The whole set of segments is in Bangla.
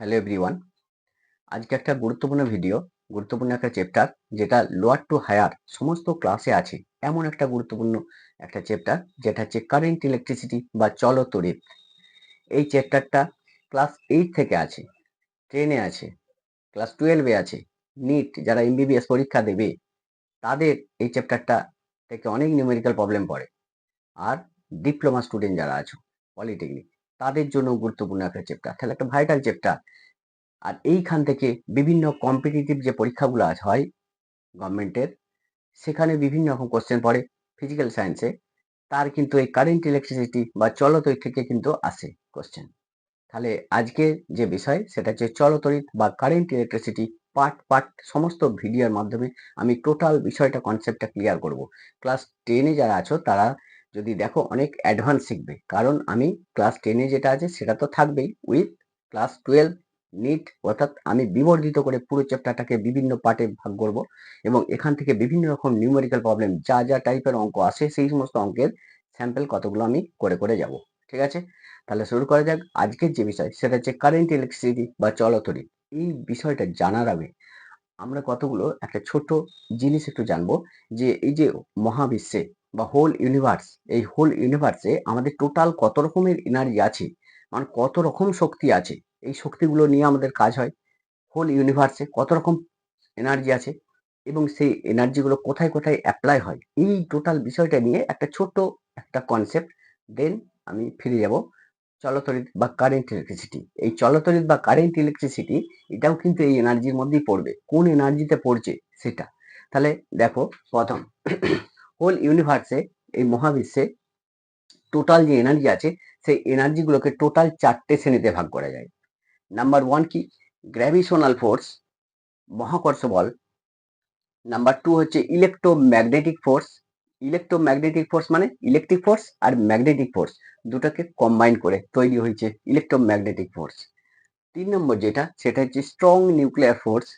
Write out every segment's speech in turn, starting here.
Hello everyone. আজকে একটা গুরুত্বপূর্ণ একটা চ্যাপ্টার, যেটা লোয়ার টু হায়ার সমস্ত ক্লাসে আছে। এমন একটা গুরুত্বপূর্ণ একটা চ্যাপ্টার, যেটা হচ্ছে কারেন্ট ইলেকট্রিসিটি বা চলতড়িৎ। এই চ্যাপ্টারটা ক্লাস 8 থেকে আছে, 10-এ আছে, ক্লাস 12-এ আছে। নিট যারা এমবিবিএস পরীক্ষা দেবে তাদের এই চ্যাপ্টারটা থেকে অনেক নিউমেরিক্যাল প্রবলেম পড়ে। আর ডিপ্লোমা স্টুডেন্ট যারা আছো পলিটেকনিক, তাদের জন্য গুরুত্বপূর্ণ একটা চ্যাপ্টার, তাহলে একটা ভাইটাল চ্যাপ্টার। আর এইখান থেকে বিভিন্ন কম্পিটিটিভ যে পরীক্ষাগুলো হয় গভর্নমেন্টের, সেখানে বিভিন্ন রকম কোশ্চেন পড়ে ফিজিক্যাল সায়েন্সে। তার কিন্তু এই কারেন্ট ইলেকট্রিসিটি বা চলতড়িৎ থেকে কিন্তু আসে কোশ্চেন। তাহলে আজকে যে বিষয় সেটা হচ্ছে চলতড়িৎ বা কারেন্ট ইলেকট্রিসিটি। পার্ট পার্ট সমস্ত ভিডিওর মাধ্যমে আমি টোটাল বিষয়টা কনসেপ্টটা ক্লিয়ার করব। ক্লাস 10-এ যারা আছো তারা যদি দেখো অনেক অ্যাডভান্স শিখবে, কারণ আমি ক্লাস 10-এ যেটা আছে সেটা তো থাকবেই, উইথ ক্লাস 12 নিট, অর্থাৎ আমি বিবর্ধিত করে পুরো চ্যাপ্টারটাকে বিভিন্ন পার্টে ভাগ করব এবং এখান থেকে বিভিন্ন রকম নিউমেরিক্যাল প্রবলেম, যা যা টাইপের অঙ্ক আসে সেই সমস্ত অঙ্কের স্যাম্পল কতগুলো আমি করে করে যাব। ঠিক আছে, তাহলে শুরু করা যাক। আজকের যে বিষয় সেটা হচ্ছে কারেন্ট ইলেকট্রিসিটি বা চলতড়িৎ। এই বিষয়টা জানার আগে আমরা কতগুলো একটা ছোট জিনিস একটু জানবো, যে এই যে মহাবিশ্বে বা হোল ইউনিভার্স, এই হোল ইউনিভার্সে আমাদের টোটাল কত রকমের এনার্জি আছে, মানে কত রকম শক্তি আছে। এই শক্তিগুলো নিয়ে আমাদের কাজ হয়। হোল ইউনিভার্সে কত রকম এনার্জি আছে এবং সেই এনার্জিগুলো কোথায় কোথায় অ্যাপ্লাই হয়, এই টোটাল বিষয়টা নিয়ে একটা ছোট একটা কনসেপ্ট। দেন আমি ফিরে যাব চলতড়িৎ বা কারেন্ট ইলেকট্রিসিটি। এই চলতড়িৎ বা কারেন্ট ইলেকট্রিসিটি এটাও কিন্তু এই এনার্জির মধ্যেই পড়বে, কোন এনার্জিতে পড়ছে সেটা। তাহলে দেখো, প্রথম হোল ইউনিভার্সে, এই মহাবিশ্বে টোটাল যে এনার্জি আছে সেই এনার্জিগুলোকে টোটাল 4টে শ্রেণীতে ভাগ করা যায়। নাম্বার 1 কি? গ্র্যাভিশনাল ফোর্স, মহাকর্ষ বল। নাম্বার 2 হচ্ছে ইলেকট্রোম্যাগনেটিক ফোর্স। ইলেকট্রোম্যাগনেটিক ফোর্স মানে ইলেকট্রিক ফোর্স আর ম্যাগনেটিক ফোর্স দুটোকে কম্বাইন করে তৈরি হয়েছে ইলেকট্রোম্যাগনেটিক ফোর্স। 3 নম্বর যেটা সেটা হচ্ছে স্ট্রং নিউক্লিয়ার ফোর্স।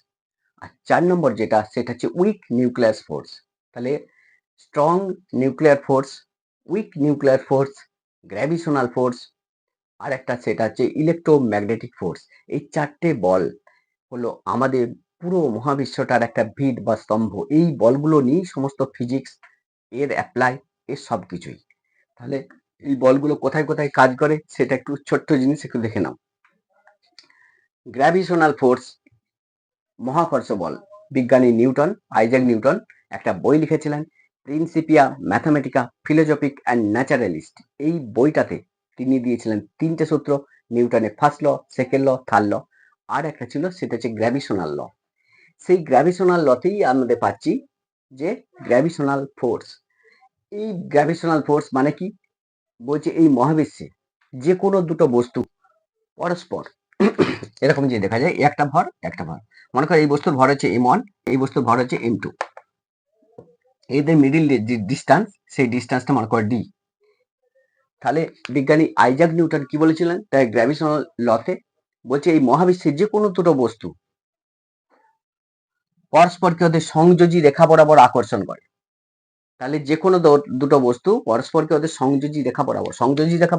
আর 4 নম্বর যেটা সেটা হচ্ছে উইক নিউক্লিয়ার ফোর্স। তাহলে strong nuclear force, weak nuclear force, gravitational force, আর একটা সেটা হচ্ছে ইলেকট্রোম্যাগনেটিক ফোর্স। এই 4টে বল হলো আমাদের পুরো মহাবিশ্বটার একটা ভিত বা স্তম্ভ। এই বলগুলো নিয়েই সমস্ত ফিজিক্স এর অ্যাপ্লাই, এর সব কিছুই। তাহলে এই বলগুলো কোথায় কোথায় কাজ করে সেটা একটু ছোট্ট জিনিস একটু দেখে নাও। গ্র্যাভিশনাল ফোর্স, মহাকর্ষ বল, বিজ্ঞানী নিউটন, আইজ্যাক নিউটন একটা বই লিখেছিলেন, Principia Mathematica philosophic and naturalist. এই বইটাতে তিনি দিয়েছিলেন 3টে সূত্র, নিউটনের first law, second law, third law, আর একটা ছিল সেটা হচ্ছে গ্র্যাভিশনাল ল। সেই গ্র্যাভিশনাল লতেই আমাদের পাচ্ছি যে গ্র্যাভিশনাল ফোর্স। এই গ্র্যাভিশনাল ফোর্স মানে কি? বলছে এই মহাবিশ্বে যে কোনো দুটো বস্তু পরস্পর এরকম যে দেখা যায়, একটা ভর একটা ভর, মনে করো এই বস্তুর ভর হচ্ছে m1, এই বস্তুর ভর হচ্ছে m2, এদের মিডিল যে ডিস্টেন্স সেই ডিস্টেন্সটা মনে করো d। তাহলে বিজ্ঞানী আইজ্যাক নিউটন কি বলেছিলেন তাই গ্র্যাভিশনাল লতে? বলছে এই মহাবিশ্বের যে কোনো দুটো বস্তু পরস্পরকে ওদের সংযোজী রেখা বরাবর আকর্ষণ করে। তাহলে যে কোনো দুটো বস্তু পরস্পরকে ওদের সংযোজী রেখা বরাবর, সংযোজী রেখা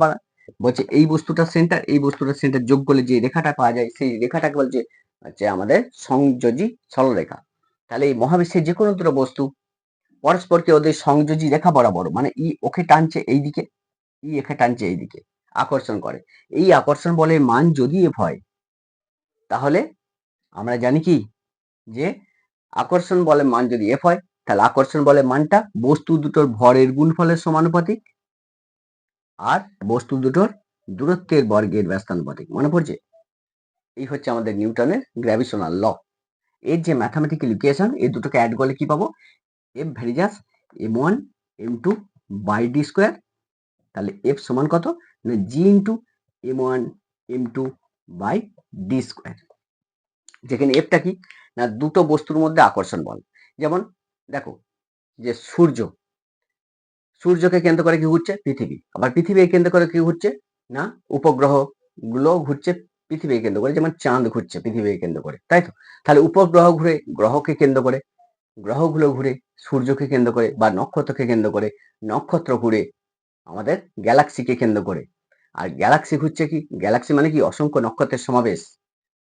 বলছে এই বস্তুটার সেন্টার এই বস্তুটার সেন্টার যোগ করলে যে রেখাটা পাওয়া যায় সেই রেখাটাকে বলছে হচ্ছে আমাদের সংযোজী সরলরেখা। তাহলে এই মহাবিশ্বের যে কোনো দুটো বস্তু পরস্পরকে ওদের সংযোজী রেখা বরাবর, মানে ই ওকে টানছে এই দিকে, ই একে টানছে এই দিকে, আকর্ষণ করে। এই আকর্ষণ বলের মান যদি এফ হয়, তাহলে আমরা জানি কি যে আকর্ষণ বলের মান যদি এফ হয়, তাহলে আকর্ষণ বলের মানটা বস্তু দুটোর ভরের গুণফলের সমানুপাতিক আর বস্তু দুটোর দূরত্বের বর্গের ব্যস্তানুপাতিক। মনে পড়ছে? এই হচ্ছে আমাদের নিউটনের গ্র্যাভিশনাল ল। এর যে ম্যাথামেটিক্যাল ইকুয়েশন, এই দুটোকে অ্যাড করলে কি পাবো? F varies as m1 m2 by D square. তাহলে এফ সমান কত না G into m1 m2 by D square. যেখানে এফটা কি না দুটো বস্তুর মধ্যে আকর্ষণ বল। যেমন দেখো যে সূর্যকে কেন্দ্র করে কি ঘুরছে? পৃথিবী। আবার পৃথিবীকে কেন্দ্র করে কি ঘুরছে? না উপগ্রহ গুলো ঘুরছে পৃথিবীকে কেন্দ্র করে, যেমন চাঁদ ঘুরছে পৃথিবীকে কেন্দ্র করে, তাই তো? তাহলে উপগ্রহ ঘুরে গ্রহকে কেন্দ্র করে, গ্রহগুলো ঘুরে সূর্যকে কেন্দ্র করে বা নক্ষত্রকে কেন্দ্র করে, নক্ষত্র ঘুরে আমাদের গ্যালাক্সিকে কেন্দ্র করে। আর গ্যালাক্সি ঘুরছে কি? গ্যালাক্সি মানে কি অসংখ্য নক্ষত্রের সমাবেশ।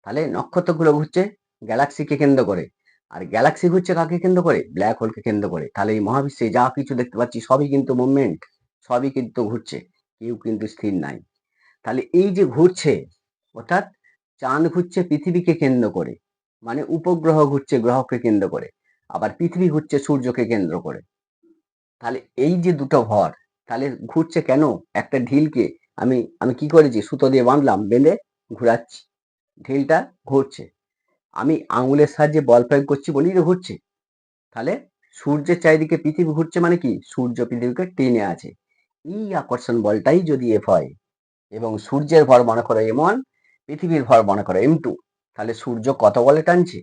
তাহলে নক্ষত্রগুলো ঘুরছে গ্যালাক্সিকে কেন্দ্র করে, আর গ্যালাক্সি ঘুরছে কাকে কেন্দ্র করে? ব্ল্যাক হোলকে কেন্দ্র করে। তাহলে এই মহাবিশ্বে যা কিছু দেখতে পাচ্ছি সবই কিন্তু মুভমেন্ট, সবই কিন্তু ঘুরছে, কেউ কিন্তু স্থির নাই। তাহলে এই যে ঘুরছে, অর্থাৎ চাঁদ ঘুরছে পৃথিবীকে কেন্দ্র করে, মানে উপগ্রহ ঘুরছে গ্রহকে কেন্দ্র করে, আবার পৃথিবী ঘুরছে সূর্যকে কেন্দ্র করে। তাহলে এই যে দুটো ভর, তাহলে ঘুরছে কেন? একটা ঢিলকে আমি আমি কি করেছি? সুতো দিয়ে বাঁধলাম, বেঁধে ঘুরাচ্ছি, ঢিলটা ঘুরছে। আমি আঙুলের সাহায্যে বল প্রয়োগ করছি বলেই তো ঘুরছে। তাহলে সূর্যের চারিদিকে পৃথিবী ঘুরছে মানে কি? সূর্য পৃথিবীকে টেনে আছে। এই আকর্ষণ বলটাই যদি এফ হয়, এবং সূর্যের ভর মনে করো m1, পৃথিবীর ভর মনে করো m2, তাহলে সূর্য কত বলে টানছে?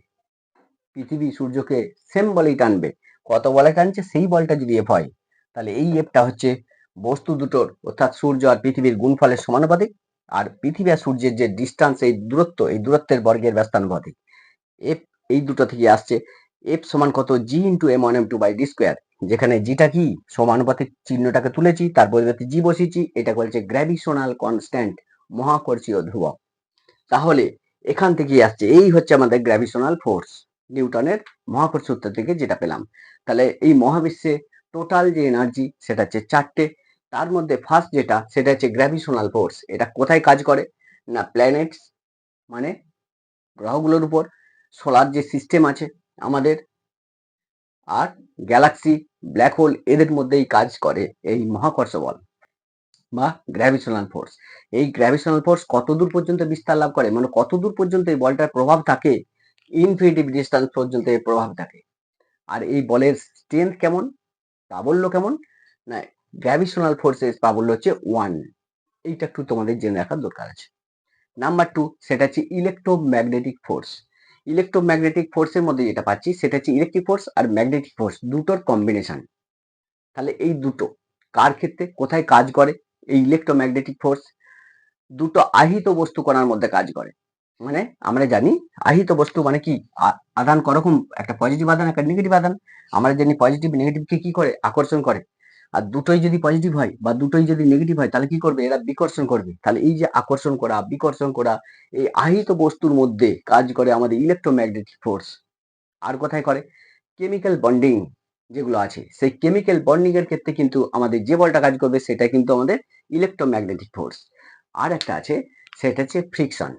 পৃথিবী সূর্যকে সেম বলেই টানবে। কত বলে টানছে সেই বলটা যদি এফ হয়, তাহলে এই এফটা হচ্ছে বস্তু দুটোর, অর্থাৎ সূর্য আর পৃথিবীর গুণফলের সমানুপাতিক, আর পৃথিবী আর সূর্যের যে ডিস্টেন্স, এই দূরত্ব, এই দূরত্বের বর্গের ব্যস্তানুপাতিক। এফ এই দুটো থেকে আসছে। এফ সমান কত? জি ইন্টু m1m2/d², যেখানে জিটা কি? সমানুপাতিক চিহ্নটাকে তুলেছি, তার পরিবর্তে জি বসিয়েছি, এটা বলছে গ্র্যাভিটেশনাল কনস্ট্যান্ট, মহাকর্ষীয় ধ্রুবক। তাহলে এখান থেকে আসছে, এই হচ্ছে আমাদের গ্র্যাভিটেশনাল ফোর্স, নিউটনের মহাকর্ষ সূত্র থেকে যেটা পেলাম। তাহলে এই মহাবিশ্বে টোটাল যে এনার্জি সেটা হচ্ছে 4টে। তার মধ্যে ফার্স্ট যেটা, সেটা হচ্ছে গ্র্যাভিটেশনাল ফোর্স। এটা কোথায় কাজ করে? না প্ল্যানেটস, মানে গ্রহগুলোর উপর, সোলার যে সিস্টেম আছে আমাদের, আর গ্যালাক্সি, ব্ল্যাক হোল, এদের মধ্যেই কাজ করে এই মহাকর্ষ বল বা গ্র্যাভিটেশনাল ফোর্স। এই গ্র্যাভিটেশনাল ফোর্স কতদূর পর্যন্ত বিস্তার লাভ করে, মানে কতদূর পর্যন্ত এই বলটার প্রভাব থাকে? ইনফিনিটি ডিস্টেন্স পর্যন্ত এর প্রভাব থাকে। আর এই বলের স্ট্রেংথ কেমন, প্রাবল্য কেমন? না গ্র্যাভিটেশনাল ফোর্সের প্রাবল্য হচ্ছে 1। এইটা একটু তোমাদের জেনে রাখার দরকার আছে। নাম্বার 2, সেটা হচ্ছে ইলেকট্রোম্যাগনেটিক ফোর্স। ইলেকট্রোম্যাগনেটিক ফোর্সের মধ্যে যেটা পাচ্ছি সেটা হচ্ছে ইলেকট্রিক ফোর্স আর ম্যাগনেটিক ফোর্স, দুটোর কম্বিনেশন। তাহলে এই দুটো কার ক্ষেত্রে কোথায় কাজ করে? এই ইলেকট্রোম্যাগনেটিক ফোর্স দুটো আহিত বস্তু কণার মধ্যে কাজ করে। মানে আমরা জানি আহিত বস্তু মানে কি? আদান করকম, একটা পজিটিভ আদান, একটা নেগেটিভ আদান। আমরা জানি পজিটিভ নেগেটিভকে কি করে? আকর্ষণ করে। আর দুটোই যদি পজিটিভ হয় বা দুটোই যদি নেগেটিভ হয়, তাহলে কি করবে? এরা বিকর্ষণ করবে। তাহলে এই যে আকর্ষণ করা, বিকর্ষণ করা, এই আহিত বস্তুর মধ্যে কাজ করে আমাদের ইলেকট্রোম্যাগনেটিক ফোর্স। আর কোথায় করে? কেমিক্যাল বন্ডিং যেগুলো আছে, সেই কেমিক্যাল বন্ডিং এর ক্ষেত্রে কিন্তু আমাদের যে বলটা কাজ করবে সেটা কিন্তু আমাদের ইলেকট্রোম্যাগনেটিক ফোর্স। আর একটা আছে, সেটা হচ্ছে ফ্রিকশন।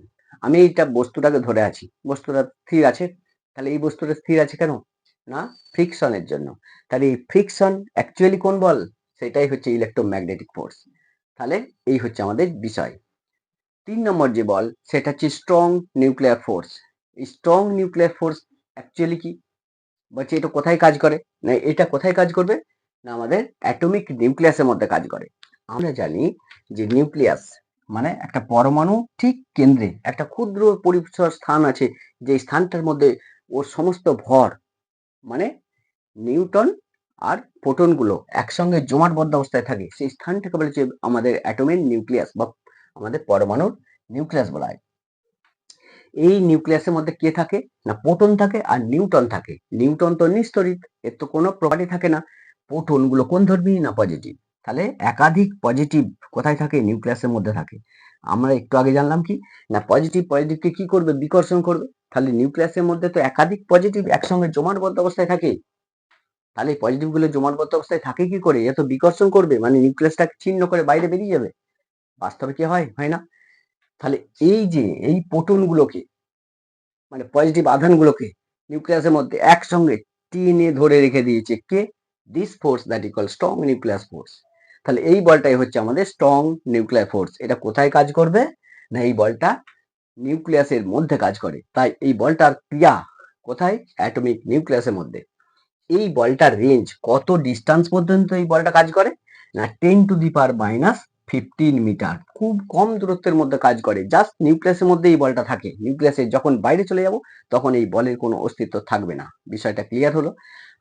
আমি এইটা বস্তুটাকে ধরে আছি, বস্তুটা স্থির আছে। তাহলে এই বস্তুটা স্থির আছে কেন? না ফ্রিকশনের জন্য। তাহলে এই ফ্রিকশন অ্যাকচুয়ালি কোন বল? সেটাই হচ্ছে ইলেকট্রোম্যাগনেটিক ফোর্স। তাহলে এই হচ্ছে আমাদের বিষয়। 3 নম্বর যে বল, সেটা হচ্ছে স্ট্রং নিউক্লিয়ার ফোর্স। এই স্ট্রং নিউক্লিয়ার ফোর্স অ্যাকচুয়ালি কি? বলছে এটা কোথায় কাজ করে? না এটা কোথায় কাজ করবে? না আমাদের অ্যাটমিক নিউক্লিয়াসের মধ্যে কাজ করে। আমরা জানি যে নিউক্লিয়াস মানে একটা পরমাণু ঠিক কেন্দ্রে একটা ক্ষুদ্র পরিসর স্থান আছে, যে স্থানটার মধ্যে ওর সমস্ত ভর, মানে নিউটন আর প্রোটন গুলো একসঙ্গে জমাটবদ্ধ অবস্থায় থাকে, সেই স্থানটাকে বলেছে আমাদের অ্যাটমের নিউক্লিয়াস বা আমাদের পরমাণুর নিউক্লিয়াস বলা হয়। এই নিউক্লিয়াসের মধ্যে কে থাকে? না প্রোটন থাকে আর নিউট্রন থাকে। নিউট্রন তো নিস্তড়িৎ, এর তো কোনো প্রপার্টি থাকে না। প্রোটন গুলো কোন ধর্মী? না পজিটিভ। তাহলে একাধিক পজিটিভ কোথায় থাকে? নিউক্লিয়াসের মধ্যে থাকে। আমরা একটু আগে জানলাম কি? না পজিটিভ পজিটিভকে কি করবে? বিকর্ষণ করবে। তাহলে নিউক্লিয়াসের মধ্যে তো একাধিক পজিটিভ একসঙ্গে জমাটবদ্ধ অবস্থায় থাকে। তাহলে পজিটিভ গুলো জমাটবদ্ধ অবস্থায় থাকে কি করে? এ তো বিকর্ষণ করবে, মানে নিউক্লিয়াসটাকে ছিন্ন করে বাইরে বেরিয়ে যাবে। বাস্তবে কি হয়? হয় না। তাহলে এই যে এই প্রোটন গুলোকে, মানে পজিটিভ আধানগুলোকে নিউক্লিয়াসের মধ্যে একসঙ্গে টেনে ধরে রেখে দিয়েছে কে? This force that is called strong nucleus force. তাহলে এই বলটাই হচ্ছে আমাদের স্ট্রং নিউক্লিয়ার ফোর্স। এটা কোথায় কাজ করবে? না এই বলটা নিউক্লিয়াসের মধ্যে কাজ করে। তাই এই বলটার ক্রিয়া কোথায়? অ্যাটমিক নিউক্লিয়াসের মধ্যে। এই বলটার রেঞ্জ কত ডিস্টেন্স পর্যন্ত এই বলটা কাজ করে? না 10⁻⁻15 মিটার, খুব কম দূরত্বের মধ্যে কাজ করে। জাস্ট নিউক্লিয়াসের মধ্যে এই বলটা থাকে। নিউক্লিয়াসে যখন বাইরে চলে যাব তখন এই বলের কোনো অস্তিত্ব থাকবে না। বিষয়টা ক্লিয়ার হলো।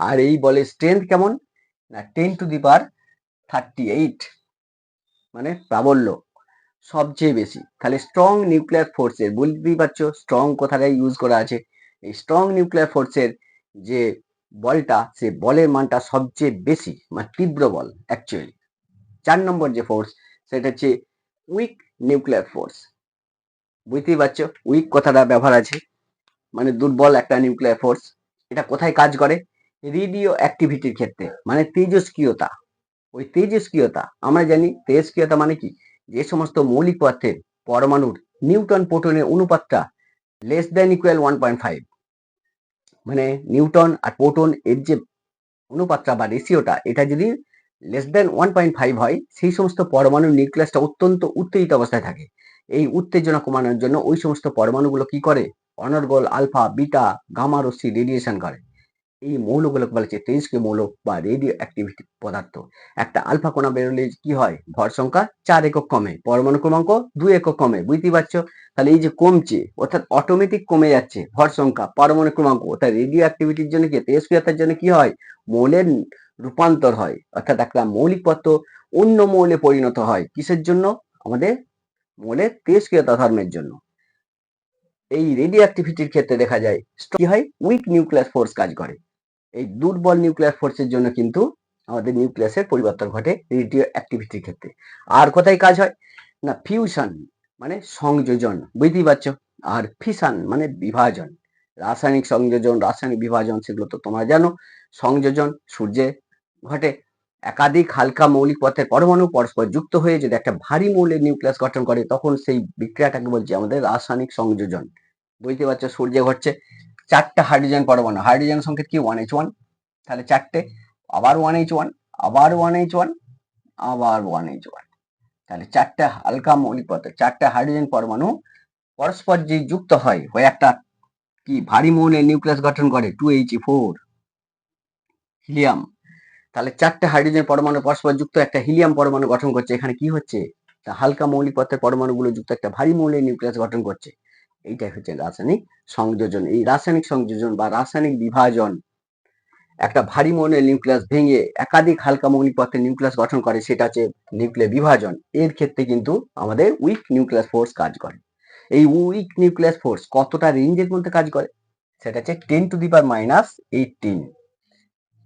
আর এই বলের স্ট্রেংথ কেমন? না 10⁻38, মানে প্রাবল্য সবচেয়ে বেশি। তাহলে স্ট্রং নিউক্লিয়ার ফোর্সের, বুঝতেই পারছো স্ট্রং কথাটাই ইউজ করা আছে। এই স্ট্রং নিউক্লিয়ার ফোর্সের যে বলটা, সে বলের মানটা সবচেয়ে বেশি, মানে তীব্র বল অ্যাকচুয়ালি। 4 নম্বর যে ফোর্স, সেটা হচ্ছে উইক নিউক্লিয়ার ফোর্স। বুঝতেই পারছো উইক কথাটা ব্যবহার আছে, মানে দুর্বল একটা নিউক্লিয়ার ফোর্স। এটা কোথায় কাজ করে? রেডিও অ্যাক্টিভিটির ক্ষেত্রে, মানে তেজস্ক্রিয়তা। ওই তেজস্ক্রিয়তা আমরা জানি, তেজস্ক্রিয়তা মানে কি, যে সমস্ত মৌলিক পদার্থের পরমাণুর নিউটন প্রোটনের অনুপাতটা লেস দেন ইকুয়াল 1.5, মানে নিউটন আর প্রোটন এর যে অনুপাতটা বা রেশিওটা, এটা যদি লেস দেন 1.5 হয়, সেই সমস্ত পরমাণুর নিউক্লিয়াসটা অত্যন্ত উত্তেজিত অবস্থায় থাকে। এই উত্তেজনা কমানোর জন্য ওই সমস্ত পরমাণুগুলো কি করে, অনর্গল আলফা বিটা গামা রশ্মি রেডিয়েশন করে। এই মৌলগুলোকে বলা হচ্ছে তেজস্ক্রিয় মৌল বা রেডিও অ্যাক্টিভিটি পদার্থ। একটা আলফা কণা বেরোলে কি হয়, ভর সংখ্যা 4 একক কমে, পরমাণু ক্রমাঙ্ক 2 একক কমে। বুঝতেই পারছো? তাহলে এই যে কমছে, অর্থাৎ অটোমেটিক কমে যাচ্ছে ভর সংখ্যা, পরমাণু ক্রমাঙ্ক, অর্থাৎ রেডিও অ্যাক্টিভিটির জন্য কি, তেজস্ক্রিয়তার জন্য কি হয়, মৌলের রূপান্তর হয়, অর্থাৎ একটা মৌলিক পদার্থ অন্য মৌলে পরিণত হয়। কিসের জন্য? আমাদের মৌলের তেজস্ক্রিয়তা ধর্মের জন্য। এই রেডিও অ্যাক্টিভিটির ক্ষেত্রে দেখা যায় কি হয়, উইক নিউক্লিয়াস ফোর্স কাজ করে। এই দুর্বল নিউক্লিয়ার ফোর্সের জন্য কিন্তু আমাদের নিউক্লিয়াসের পরিবর্তন ঘটে রেডিও অ্যাক্টিভিটির ক্ষেত্রে। আর কোথায় কাজ হয় না, ফিউশন মানে সংযোজন, বুঝতেই পারছো, আর ফিশন মানে বিভাজন। রাসায়নিক সংযোজন, রাসায়নিক বিভাজন, সেগুলো তো তোমরা জানো। সংযোজন সূর্যে ঘটে, একাধিক হালকা মৌলিক পদার্থের পরমাণু পরস্পর যুক্ত হয়ে যদি একটা ভারী মৌলের নিউক্লিয়াস গঠন করে, তখন সেই বিক্রিয়াটাকে বলছি আমাদের রাসায়নিক সংযোজন। বুঝতে পারছো, সূর্যে ঘটছে, 4টা হাইড্রোজেন পরমাণু, হাইড্রোজেন সংকেত কি 1H1, তাহলে 4টে, আবার 1H1, আবার 1H1, আবার 1H1, তাহলে 4টা হালকা মৌলিক পদার্থ, 4টা হাইড্রোজেন পরমাণু পরস্পর যে যুক্ত হয়, হয়ে একটা কি ভারী মৌলের নিউক্লিয়াস গঠন করে 2He4 হিলিয়াম। তাহলে 4টা হাইড্রোজেন পরমাণু পরস্পর যুক্ত একটা হিলিয়াম পরমাণু গঠন করছে। এখানে কি হচ্ছে, তা হালকা মৌলিক পদার্থের পরমাণুগুলো যুক্ত একটা ভারী মৌলের নিউক্লিয়াস গঠন করছে। এইটাই হচ্ছে রাসায়নিক সংযোজন। এই রাসায়নিক সংযোজন বা রাসায়নিক বিভাজন একটা ভারী মৌলের নিউক্লিয়াস ভেঙে একাধিক হালকা মৌলিক পদার্থের নিউক্লিয়াস গঠন করে, সেটা হচ্ছে নিউক্লিয়ার বিভাজন। এর ক্ষেত্রে কিন্তু আমাদের উইক নিউক্লিয়াস ফোর্স কাজ করে। এই উইক নিউক্লিয়াস ফোর্স কতটা রেঞ্জের মধ্যে কাজ করে, সেটা হচ্ছে 10⁻18,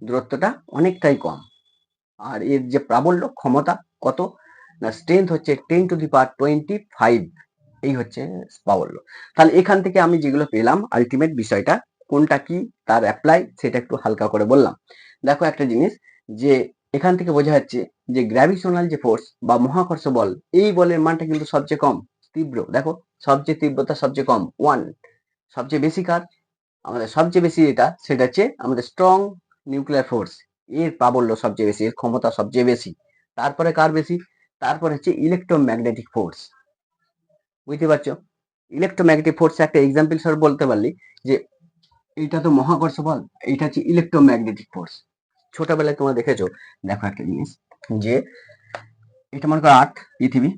দূরত্বটা অনেকটাই কম। আর এর যে প্রাবল্য ক্ষমতা কত না, স্ট্রেংথ হচ্ছে 10⁻25, এই হচ্ছে প্রাবল্য। তাহলে এখান থেকে আমি যেগুলো পেলাম, আলটিমেট বিষয়টা কোনটা কি তার অ্যাপ্লাই, সেটা একটু হালকা করে বললাম। দেখো একটা জিনিস, যে এখান থেকে বোঝা যাচ্ছে যে গ্র্যাভিটেশনাল যে ফোর্স বা মহাকর্ষ বল, এই বলের মানটা কিন্তু সবচেয়ে কম তীব্র। দেখো সবচেয়ে তীব্রতা সবচেয়ে কম 1, সবচেয়ে বেশি কার, আমাদের সবচেয়ে বেশি এটা, সেটা হচ্ছে আমাদের স্ট্রং নিউক্লিয়ার ফোর্স, এর প্রাবল্য সবচেয়ে বেশি, এর ক্ষমতা সবচেয়ে বেশি। তারপরে কার বেশি, তারপরে হচ্ছে ইলেকট্রোম্যাগনেটিক ফোর্স। বুঝতে পারছো, ইলেকট্রোম্যাগনেটিক ফোর্স একটা এক্সাম্পল স্বরূপ বলতে পারলি যে এইটা তো মহাকর্ষ বল, এইটা হচ্ছে ইলেকট্রোম্যাগনেটিক ফোর্স। ছোটবেলায় তোমরা দেখেছো, দেখো একটা জিনিস, যে এটা মনে করো আর্থ, পৃথিবী,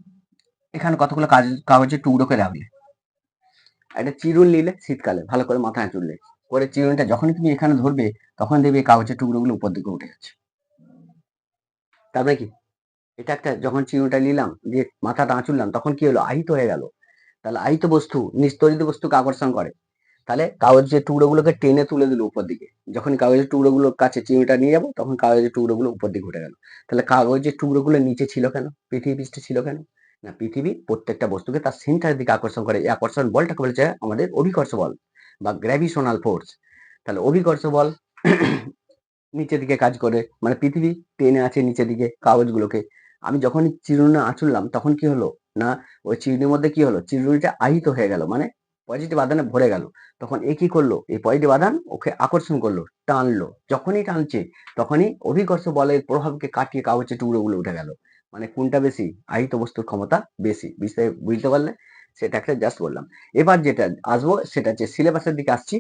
এখানে কতগুলো কাগজের টুকরোকে রাখলে, একটা চিরুন নিলে শীতকালে ভালো করে মাথায় চুললে, করে চিরুনিটা যখনই তুমি এখানে ধরবে, তখন দেখবে এই কাগজের টুকরোগুলো উপর দিকে উঠে যাচ্ছে। তারপরে কি, এটা একটা, যখন চিরুনিটা নিলাম দিয়ে মাথাটা আঁচুরলাম, তখন কি হলো, আহিত হয়ে গেল। তাহলে আহিত বস্তু নিস্তরিত বস্তুকে আকর্ষণ করে। তাহলে কাগজের টুকরোগুলোকে টেনে তুলে দিল উপর দিকে, যখন কাগজের টুকরোগুলোর কাছে চিরুনিটা নিয়ে যাবো, তখন কাগজের টুকরোগুলো উপর দিকে উঠে গেল। তাহলে কাগজের টুকরোগুলো নিচে ছিল কেন, পৃথিবী পৃষ্ঠে ছিল কেন, না পৃথিবী প্রত্যেকটা বস্তুকে তার সেন্টারের দিকে আকর্ষণ করে। এই আকর্ষণ বলটাকে বলছে আমাদের অভিকর্ষ বল বা গ্র্যাভিটেশনাল ফোর্স। তাহলে অভিকর্ষ বল নিচের দিকে কাজ করে, মানে পৃথিবী টেনে আছে নিচের দিকে কাগজগুলোকে। আমি যখনই চিরুনি আঁচড়লাম, তখন কি হলো না, ওই চিরুনির মধ্যে কি হলো, চিরুনিটা আহিত হয়ে গেল, মানে পজিটিভ আধানে ভরে গেল। তখন এ কি করলো, এই পজিটিভ আধান ওকে আকর্ষণ করলো, টানলো। যখনই টানছে, তখনই অভিকর্ষ বলের প্রভাবকে কাটিয়ে কাগজের টুকরোগুলো উঠে গেল। মানে কোনটা বেশি, আহিত বস্তুর ক্ষমতা বেশি। বুঝতে পারলে, সেটা একটা জাস্ট বললাম। এবার যেটা আসবো, সেটা হচ্ছে সিলেবাসের দিকে আসছি।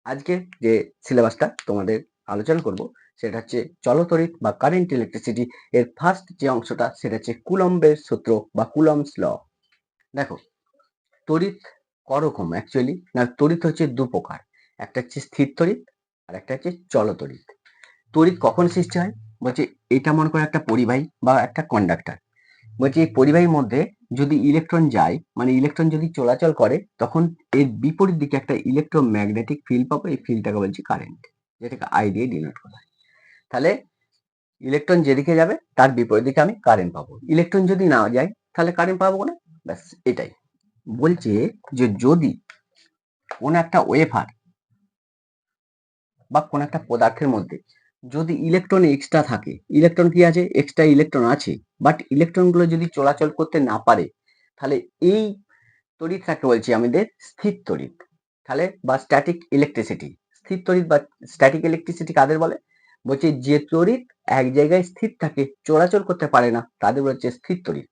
আজকে যে সিলেবাসটা তোমাদের আলোচনা করব, সেটা হচ্ছে চলতড়িৎ বা কারেন্ট ইলেকট্রিসিটি। এর ফার্স্ট যে অংশটা, সেটা হচ্ছে কুলম্বের সূত্র বা কুলম্বস ল। দেখো, তড়িৎ করকম অ্যাকচুয়ালি না, তড়িৎ হচ্ছে দু প্রকার, একটা হচ্ছে স্থির তড়িৎ আর একটা হচ্ছে চলতড়িৎ। তড়িৎ কখন সৃষ্টি হয়, বলছে এটা মনে করো একটা পরিবাহী বা একটা কন্ডাক্টর। বলছি এই পরিবাহীর মধ্যে যদি ইলেকট্রন যায়, মানে ইলেকট্রন যদি চলাচল করে, তখন এর বিপরীত দিকে একটা ইলেকট্রোম্যাগনেটিক ফিল্ড পাবো। এই ফিল্ডটাকে বলছি কারেন্ট, যেটাকে আই দিয়ে ডিনোট করা হয়। তাহলে ইলেকট্রন যেদিকে যাবে, তার বিপরীত দিকে আমি কারেন্ট পাবো। ইলেকট্রন যদি না যায়, তাহলে কারেন্ট পাবো না। ব্যাস এটাই। বলছে যে যদি কোন একটা ওয়েফার বা কোন একটা পদার্থের মধ্যে যদি ইলেকট্রন এক্সট্রা থাকে, ইলেকট্রন কি আছে, এক্সট্রা ইলেকট্রন আছে, বাট ইলেকট্রনগুলো যদি চলাচল করতে না পারে, তাহলে এই তড়িৎটাকে বলছি আমাদের স্থির তড়িৎ। তাহলে বা স্ট্যাটিক ইলেকট্রিসিটি। স্থির তড়িৎ বা স্ট্যাটিক ইলেকট্রিসিটি কাদের বলে? বলছে যে তড়িৎ এক জায়গায় স্থির থাকে, চলাচল করতে পারে না, তাদের হচ্ছে স্থির তড়িৎ।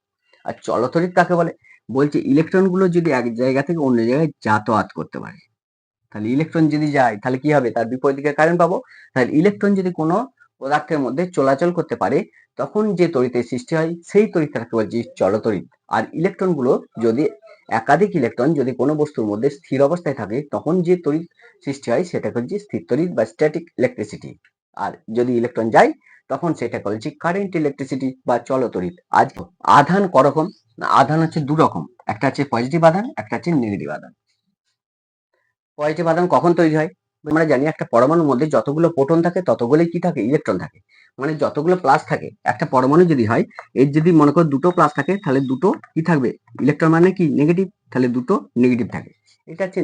আর চলতড়িৎ কাকে বলে? বলছে ইলেকট্রনগুলো যদি এক জায়গা থেকে অন্য জায়গায় যাতায়াত করতে পারে। তাহলে ইলেকট্রন যদি যায় তাহলে কি হবে? তার বিপরীত দিকে কারেন্ট পাবো। তাহলে ইলেকট্রন যদি কোনো পদার্থের মধ্যে চলাচল করতে পারে, তখন যে তড়িতের সৃষ্টি হয় সেই তড়িৎটাকে বলছি চলতড়িৎ। আর ইলেকট্রনগুলো যদি একাধিক ইলেকট্রন যদি কোনো বস্তুর মধ্যে স্থির অবস্থায় থাকে, তখন যে তড়িৎ সৃষ্টি হয় সেটাকে বলছি স্থির তড়িৎ বা স্ট্যাটিক ইলেকট্রিসিটি। আর যদি ইলেকট্রন যায় তখন সেটাকে বলছি কারেন্ট ইলেকট্রিসিটি বা চলতড়িৎ। আজ আধান করকম না, আধান হচ্ছে দু রকম, একটা হচ্ছে পজিটিভ আধান, একটা হচ্ছে নেগেটিভ আধান। পজিটিভ আধান কখন তৈরি হয়? আমরা জানি একটা পরমাণুর মধ্যে যতগুলো প্রোটন থাকে ততগুলোই কি থাকে? ইলেকট্রন থাকে। মানে যতগুলো প্লাস থাকে একটা পরমাণু যদি হয়, এর যদি মনে করো দুটো প্লাস থাকে তাহলে দুটো কি থাকবে? ইলেকট্রন মানে কি? নেগেটিভ। তাহলে দুটো নেগেটিভ থাকে। এটা হচ্ছে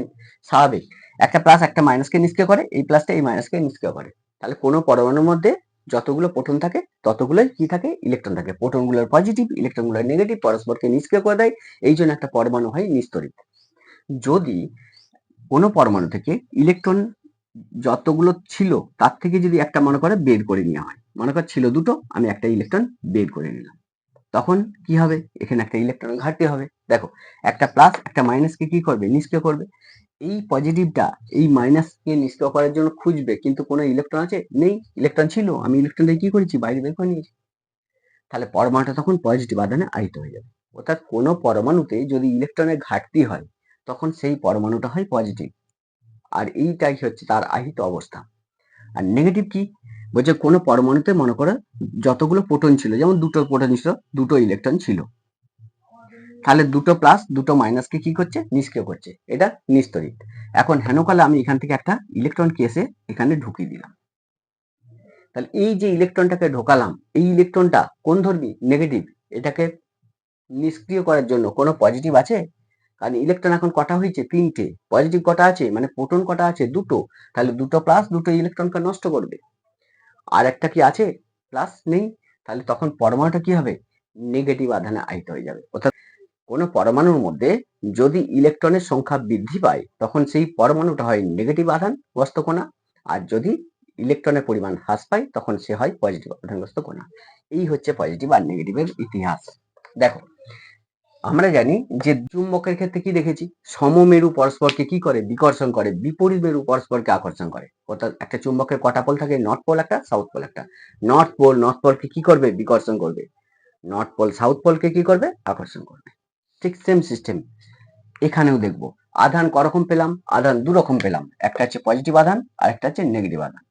স্বাভাবিক। একটা প্লাস একটা মাইনাসকে নিষ্ক্রিয় করে, এই প্লাসটা এই মাইনাসকে নিষ্ক্রিয় করে। তাহলে কোনো পরমাণুর মধ্যে যতগুলো প্রোটন থাকে ততগুলোই কি থাকে? ইলেকট্রন থাকে। প্রোটনগুলোর পজিটিভ, ইলেকট্রনগুলোর নেগেটিভ, পরস্পরকে নিষ্ক্রিয় করে দেয়। এই জন্য একটা পরমাণু হয় নিস্তড়িত। যদি কোনো পরমাণু থেকে ইলেকট্রন যতগুলো ছিল তার থেকে যদি একটা মনে করে বের করে নেওয়া হয়, মনে কর ছিল দুটো, আমি একটা ইলেকট্রন বের করে নিলাম, তখন কি হবে? এখানে একটা ইলেকট্রন ঘাটতি হবে। দেখো, একটা প্লাস একটা মাইনাসকে কি করবে? নিষ্ক্রিয় করবে। এই পজিটিভটা এই মাইনাসকে নিষ্ক্রিয় করার জন্য খুঁজবে, কিন্তু কোনো ইলেকট্রন আছে? নেই। ইলেকট্রন ছিল, আমি ইলেকট্রনটা কি করেছি? বাইরে বের করে নিয়েছি। তাহলে পরমাণুটা তখন পজিটিভ আধানে আহিত হয়ে যাবে। অর্থাৎ কোনো পরমাণুতে যদি ইলেকট্রনের ঘাটতি হয়, তখন সেই পরমাণুটা হয় পজিটিভ। আর এইটাই হচ্ছে তার আহিত অবস্থা। আর নেগেটিভ কি? বলছে কোনো পরমাণুতে মনে করো যতগুলো প্রোটন ছিল, যেমন দুটো প্রোটন ছিল, দুটো ইলেকট্রন ছিল, তাহলে দুটো প্লাস দুটো মাইনাসকে কি করছে? নিষ্ক্রিয় করছে। এটা নিস্তড়িৎ। এখন হেনকালে আমি এখান থেকে একটা ইলেকট্রনকে এসে এখানে ঢুকিয়ে দিলাম। তাহলে এই যে ইলেকট্রনটাকে ঢোকালাম, এই ইলেকট্রনটা কোন ধর্মী? নেগেটিভ। এটাকে নিষ্ক্রিয় করার জন্য কোনো পজিটিভ আছে? কারণ ইলেকট্রন এখন কটা হয়েছে? তিনটে। পজিটিভ কটা আছে? মানে প্রোটন কটা আছে? দুটো। তাহলে দুটো প্লাস দুটো ইলেকট্রনকে নষ্ট করবে। আর একটা কি আছে? প্লাস নেই। তাহলে তখন পরমাণুটা কি হবে? নেগেটিভ আধানে আহিত হয়ে যাবে। অর্থাৎ কোনো পরমাণুর মধ্যে যদি ইলেকট্রনের সংখ্যা বৃদ্ধি পায়, তখন সেই পরমাণুটা হয় নেগেটিভ আধানগ্রস্ত কণা। আর যদি ইলেকট্রনের পরিমাণ হ্রাস পায়, তখন সে হয় পজিটিভ আধানগ্রস্ত কণা। এই হচ্ছে পজিটিভ আর নেগেটিভের ইতিহাস। দেখো, আমরা জানি যে চুম্বকের ক্ষেত্রে কি দেখেছি? সমমেরু পরস্পরকে কি করে? বিকর্ষণ করে। বিপরীত মেরু পরস্পরকে আকর্ষণ করে। অর্থাৎ একটা চুম্বকের কটা পোল থাকে? নর্থ পোল একটা, সাউথ পোল একটা। নর্থ পোলকে কি করবে? বিকর্ষণ করবে। নর্থ পোল সাউথ পোলকে কি করবে? আকর্ষণ করবে। ঠিক সেম সিস্টেম এখানেও দেখবো। আধান করকম পেলাম? আধান দু রকম পেলাম। একটা হচ্ছে পজিটিভ আধান আর একটা হচ্ছে নেগেটিভ আধান।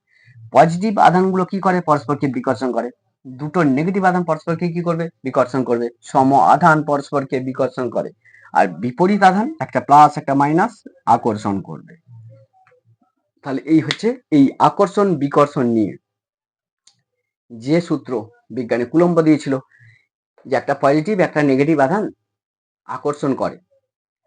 পজিটিভ আধানগুলো কি করে? পরস্পরকে বিকর্ষণ করে। দুটো নেগেটিভ আধান পরস্পরকে কি করবে? বিকর্ষণ করবে। সম আধান পরস্পরকে বিকর্ষণ করে। আর বিপরীত আধান একটা প্লাস একটা মাইনাস আকর্ষণ করবে। তাহলে এই হচ্ছে এই আকর্ষণ বিকর্ষণ নিয়ে যে সূত্র বিজ্ঞানী কুলম্ব দিয়েছিল, যে একটা পজিটিভ একটা নেগেটিভ আধান আকর্ষণ করে,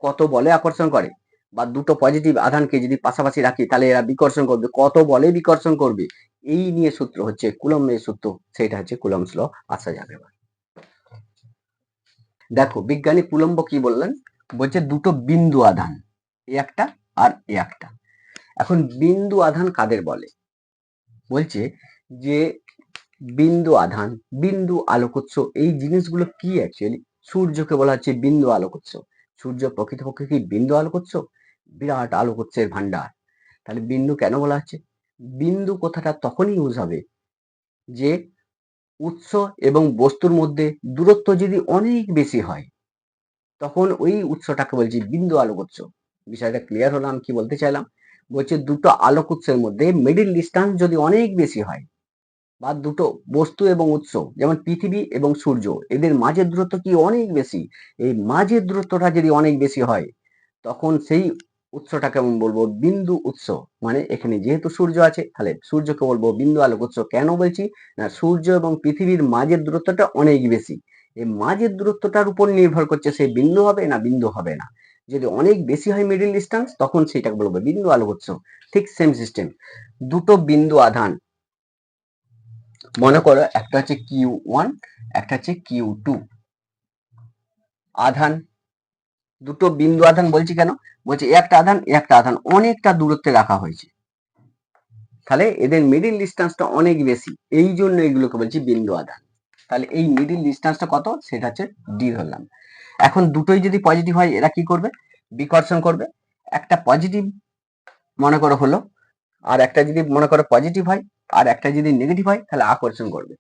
কত বলে আকর্ষণ করে, বা দুটো পজিটিভ আধানকে যদি পাশাপাশি রাখি তাহলে এরা বিকর্ষণ করবে, কত বলে বিকর্ষণ করবে। এই নিয়ে সূত্র হচ্ছে কুলম্বের সূত্র, সেটা হচ্ছে কুলম্বস ল। আসা যাবে। দেখো, বিজ্ঞানী কুলম্ব কি বললেন? বলছে দুটো বিন্দু আধান, এ একটা আর এ একটা। এখন বিন্দু আধান কাদের বলে? বলছে যে বিন্দু আধান, বিন্দু আলোকোৎস, এই জিনিসগুলো কি অ্যাকচুয়ালি? সূর্যকে বলা হচ্ছে বিন্দু আলোকোৎস। সূর্য প্রকৃতপক্ষে কি বিন্দু আলোকোৎস? বিরাট আলোকোৎসের ভান্ডার। তাহলে বিন্দু কেন বলা হচ্ছে? বিন্দু কথাটা তখনই ইউজ হবে যে উৎস এবং বস্তুর মধ্যে দূরত্ব যদি অনেক বেশি হয়, তখন ওই উৎসটাকে বলছি বিন্দু আলোক উৎস। বিষয়টা ক্লিয়ার হলো আমি কি বলতে চাইলাম? বলছে দুটো আলোক উৎসের মধ্যে মিডিল ডিস্টেন্স যদি অনেক বেশি হয়, বা দুটো বস্তু এবং উৎস যেমন পৃথিবী এবং সূর্য, এদের মাঝের দূরত্ব কি অনেক বেশি, এই মাঝের দূরত্বটা যদি অনেক বেশি হয়, তখন সেই উৎসটাকে আমি বলবো বিন্দু উৎস। মানে এখানে যেহেতু সূর্য আছে, তাহলে সূর্যকে বলবো বিন্দু আলোক উৎস। কেন বলছি না? সূর্য এবং পৃথিবীর মাঝের দূরত্বটা অনেক বেশি। এই মাঝের দূরত্বটার উপর নির্ভর করছে সে বিন্দু হবে না বিন্দু হবে না। যদি অনেক বেশি হয় মিডিল ডিস্টেন্স তখন সেটাকে বলবো বিন্দু আলোকোৎস। ঠিক সেম সিস্টেম, দুটো বিন্দু আধান, মনে করো একটা হচ্ছে Q1, একটা হচ্ছে Q2 আধান, দুটো বিন্দু আধান বলছি কেন, বলছি একটা আধান একটা আধান অনেকটা দূরত্বে রাখা হয়েছে, তাহলে এদের মিডিল ডিস্টেন্সটা অনেক বেশি, এই জন্য এগুলোকে বলছি বিন্দু আধান। তাহলে এই মিডিল ডিস্টেন্সটা কত, সেটা হচ্ছে ডি ধরলাম। এখন দুটোই যদি পজিটিভ হয় এরা কি করবে, বিকর্ষণ করবে। একটা পজিটিভ মনে করো হলো, আর একটা যদি মনে করো পজিটিভ হয় আর একটা যদি নেগেটিভ হয় তাহলে আকর্ষণ করবে।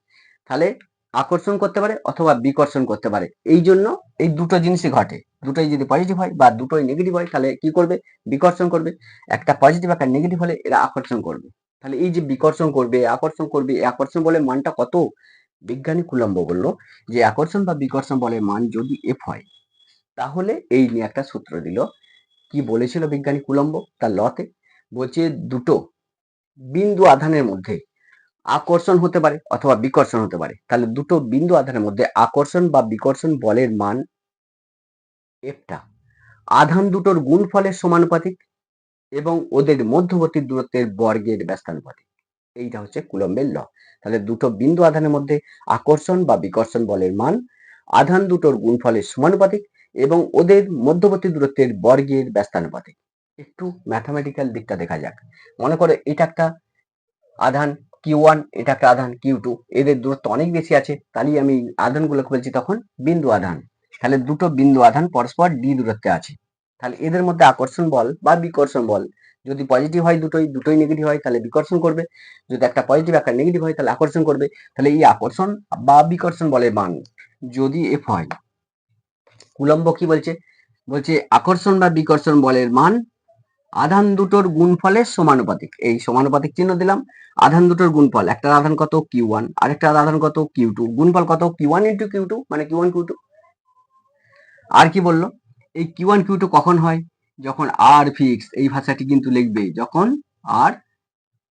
তাহলে আকর্ষণ করতে পারে অথবা বিকর্ষণ করতে পারে, এই জন্য এই দুটো জিনিসই ঘটে। দুটোই যদি পজিটিভ হয় বা দুটোই নেগেটিভ হয় তাহলে কি করবে, বিকর্ষণ করবে। একটা পজিটিভ একটা নেগেটিভ হলে এরা আকর্ষণ করবে। তাহলে এই যে বিকর্ষণ করবে আকর্ষণ করবে, এই আকর্ষণ বলের মানটা কত, বিজ্ঞানী কুলম্ব বলল যে আকর্ষণ বা বিকর্ষণ বলের মান যদি এফ হয় তাহলে এই নিয়ে একটা সূত্র দিল। কি বলেছিল বিজ্ঞানী কুলম্ব তার লতে, বলছে দুটো বিন্দু আধানের মধ্যে আকর্ষণ হতে পারে অথবা বিকর্ষণ হতে পারে। তাহলে দুটো বিন্দু আধানের মধ্যে আকর্ষণ বা বিকর্ষণ বলের মান এফটা আধান দুটোর গুণফলের সমানুপাতিক এবং ওদের মধ্যবর্তী দূরত্বের বর্গের ব্যস্তানুপাতিক। এইটা হচ্ছে কুলম্বের ল। তাহলে দুটো বিন্দু আধানের মধ্যে আকর্ষণ বা বিকর্ষণ বলের মান আধান দুটোর গুণফলের সমানুপাতিক এবং ওদের মধ্যবর্তী দূরত্বের বর্গের ব্যস্তানুপাতিক। একটু ম্যাথামেটিক্যাল দিকটা দেখা যাক। মনে করো এটা একটা আধান Q1, এটা একটা আধান Q2, এদের দূরত্ব অনেক বেশি আছে, তাহলে আমি আধানগুলোকে বলছি তখন বিন্দু আধান। তাহলে দুটো বিন্দু আধান পরস্পর ডি দূরত্বে আছে, তাহলে এদের মধ্যে আকর্ষণ বল বা বিকর্ষণ বল যদি পজিটিভ হয় দুটোই, দুটোই নেগেটিভ হয় তাহলে বিকর্ষণ করবে, যদি একটা পজিটিভ একটা নেগেটিভ হয় তাহলে আকর্ষণ করবে। তাহলে এই আকর্ষণ বা বিকর্ষণ বলের মান যদি এফ হয়, কুলম্ব কি বলছে, বলছে আকর্ষণ বা বিকর্ষণ বলের মান আধান দুটোর গুণফলের সমানুপাতিক। এই সমানুপাতিক চিহ্ন দিলাম, আধান দুটোর গুণফল, একটা আধান কত Q1 আরেকটা আধান কত Q2, গুণফল কত Q1 ইন্টু Q2 মানে Q1 Q2। আর কি বললো, এই Q1 Q2 কখন হয়, যখন আর ফিক্স, এই ভাষাটি কিন্তু লিখবে যখন আর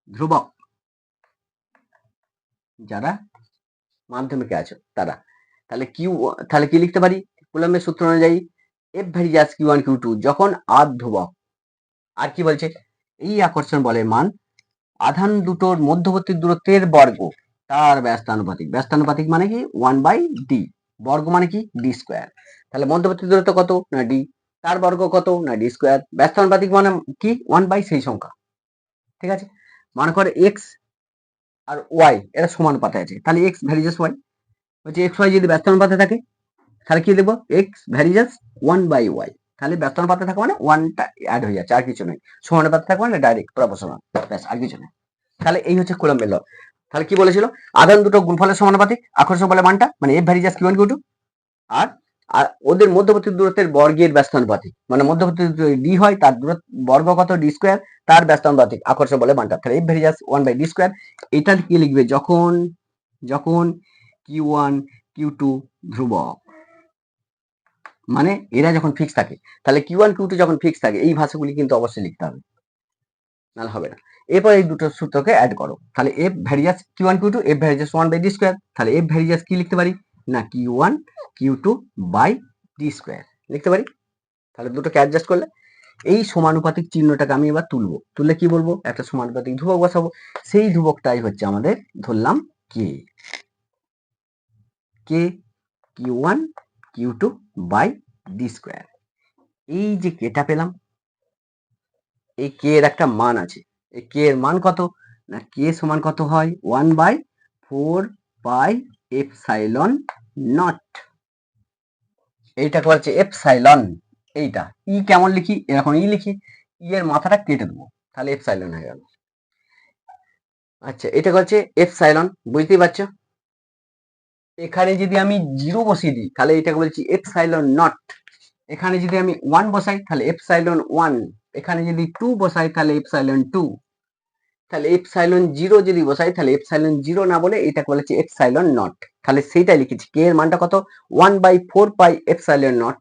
ধ্রুবক, যারা মাধ্যমিকে আছো তারা। তাহলে তাহলে কি লিখতে পারি, কুলম্বের সূত্র অনুযায়ী এফ ভ্যারিজাস Q1 Q2 যখন আর ধ্রুবক। আর কি বলছে, এই আকর্ষণ বলের মান আধান দুটোর মধ্যবর্তী দূরত্বের বর্গ তার ব্যস্তানুপাতিক। ব্যস্তানুপাতিক মানে কি 1/d, বর্গ মানে কি ডি স্কোয়ার। তাহলে মধ্যবর্তী দূরত্ব কত না ডি, তার বর্গ কত না ডি স্কোয়ার, ব্যস্তানুপাতিক মানে কি 1 সেই সংখ্যা। ঠিক আছে, মনে করে এক্স আর ওয়াই এরা সমানুপাতে আছে, তাহলে এক্স ভ্যারিজাস ওয়াই, বলছে এক্স ওয়াই যদি ব্যস্তানুপাতে থাকে তাহলে কি দেবো, এক্স ভ্যারিজাস 1/y। তাহলে ব্যস্তানুপাতে থাকে মানে ওয়ানটা অ্যাড হয়ে যাচ্ছে, আর কিছু নেই। সমানুপাতে থাকে মানে ডাইরেক্ট প্রপোর্শনাল, ব্যাস আর কিছু নেই। তাহলে এই হচ্ছে কুলম্বের ল। তাহলে কি বলেছিল, আধান দুটো গুণফলের সমানুপাতিক, আকর্ষণ বলের মানটা মানে এফ ভ্যারিজাস Q1 Q2, আর আর ওদের মধ্যবর্তী দূরত্বের বর্গের ব্যস্তানুপাতিক, মানে মধ্যবর্তী ডি হয় তার দূরত্ব বর্গ কত ডি স্কোয়ার, তার ব্যস্তানুপাতিক আকর্ষণ বলের মানটা। তাহলে এফ ভ্যারিজাস 1/d স্কোয়ার। এটা কি লিখবে, যখন যখন Q1 Q2 ধ্রুবক, মানে এরা যখন ফিক্স থাকে, তাহলে Q1 Q2 যখন ফিক্স থাকে এই ভাষাগুলি কিন্তু অবশ্যই লিখতে হবে, নাহলে হবে না। এরপর এই দুটো সূত্রকে অ্যাড করো, তাহলে F varies as Q1 Q2 F varies as 1/d square. তাহলে এফ ভ্যারিজাস কি লিখতে পারি না Q1 Q2 by D square লিখতে পারি। তাহলে দুটোকে অ্যাডজাস্ট করলে এই সমানুপাতিক চিহ্নটাকে আমি এবার তুলবো, তুললে কি বলবো, একটা সমানুপাতিক ধ্রুবক বসাবো। সেই ধ্রুবকটাই হচ্ছে আমাদের ধরলাম k, k Q1 Q2 by D square. এই যে কেটা পেলাম, এই কে এর একটা মান আছে, এই কে এর মান কত না কে সমান কত হয় 1/4πε0। এইটাকে বলছে এপসাইলন। এইটা ই কেমন লিখি, এরকম ই লিখি, ই এর মাথাটা কেটে দেবো, তাহলে এপসাইলন হয়ে গেল। আচ্ছা, এটা হচ্ছে এপসাইলন, বুঝতেই পারছো। এখানে যদি আমি 0 বসিয়ে দিই তাহলে এটাকে বলছি এপসাইলন নট। এখানে যদি আমি 1 বসাই তাহলে এপসাইলন 1, এখানে যদি 2 বসাই তাহলে এপসাইলন 2, তাহলে এপসাইলন 0 যদি বসাই তাহলে এপসাইলন 0 না বলে এটাকে বলেছি এপসাইলন নট। তাহলে সেইটাই লিখেছি, কে এর মানটা কত 1/4π এপসাইলন নট।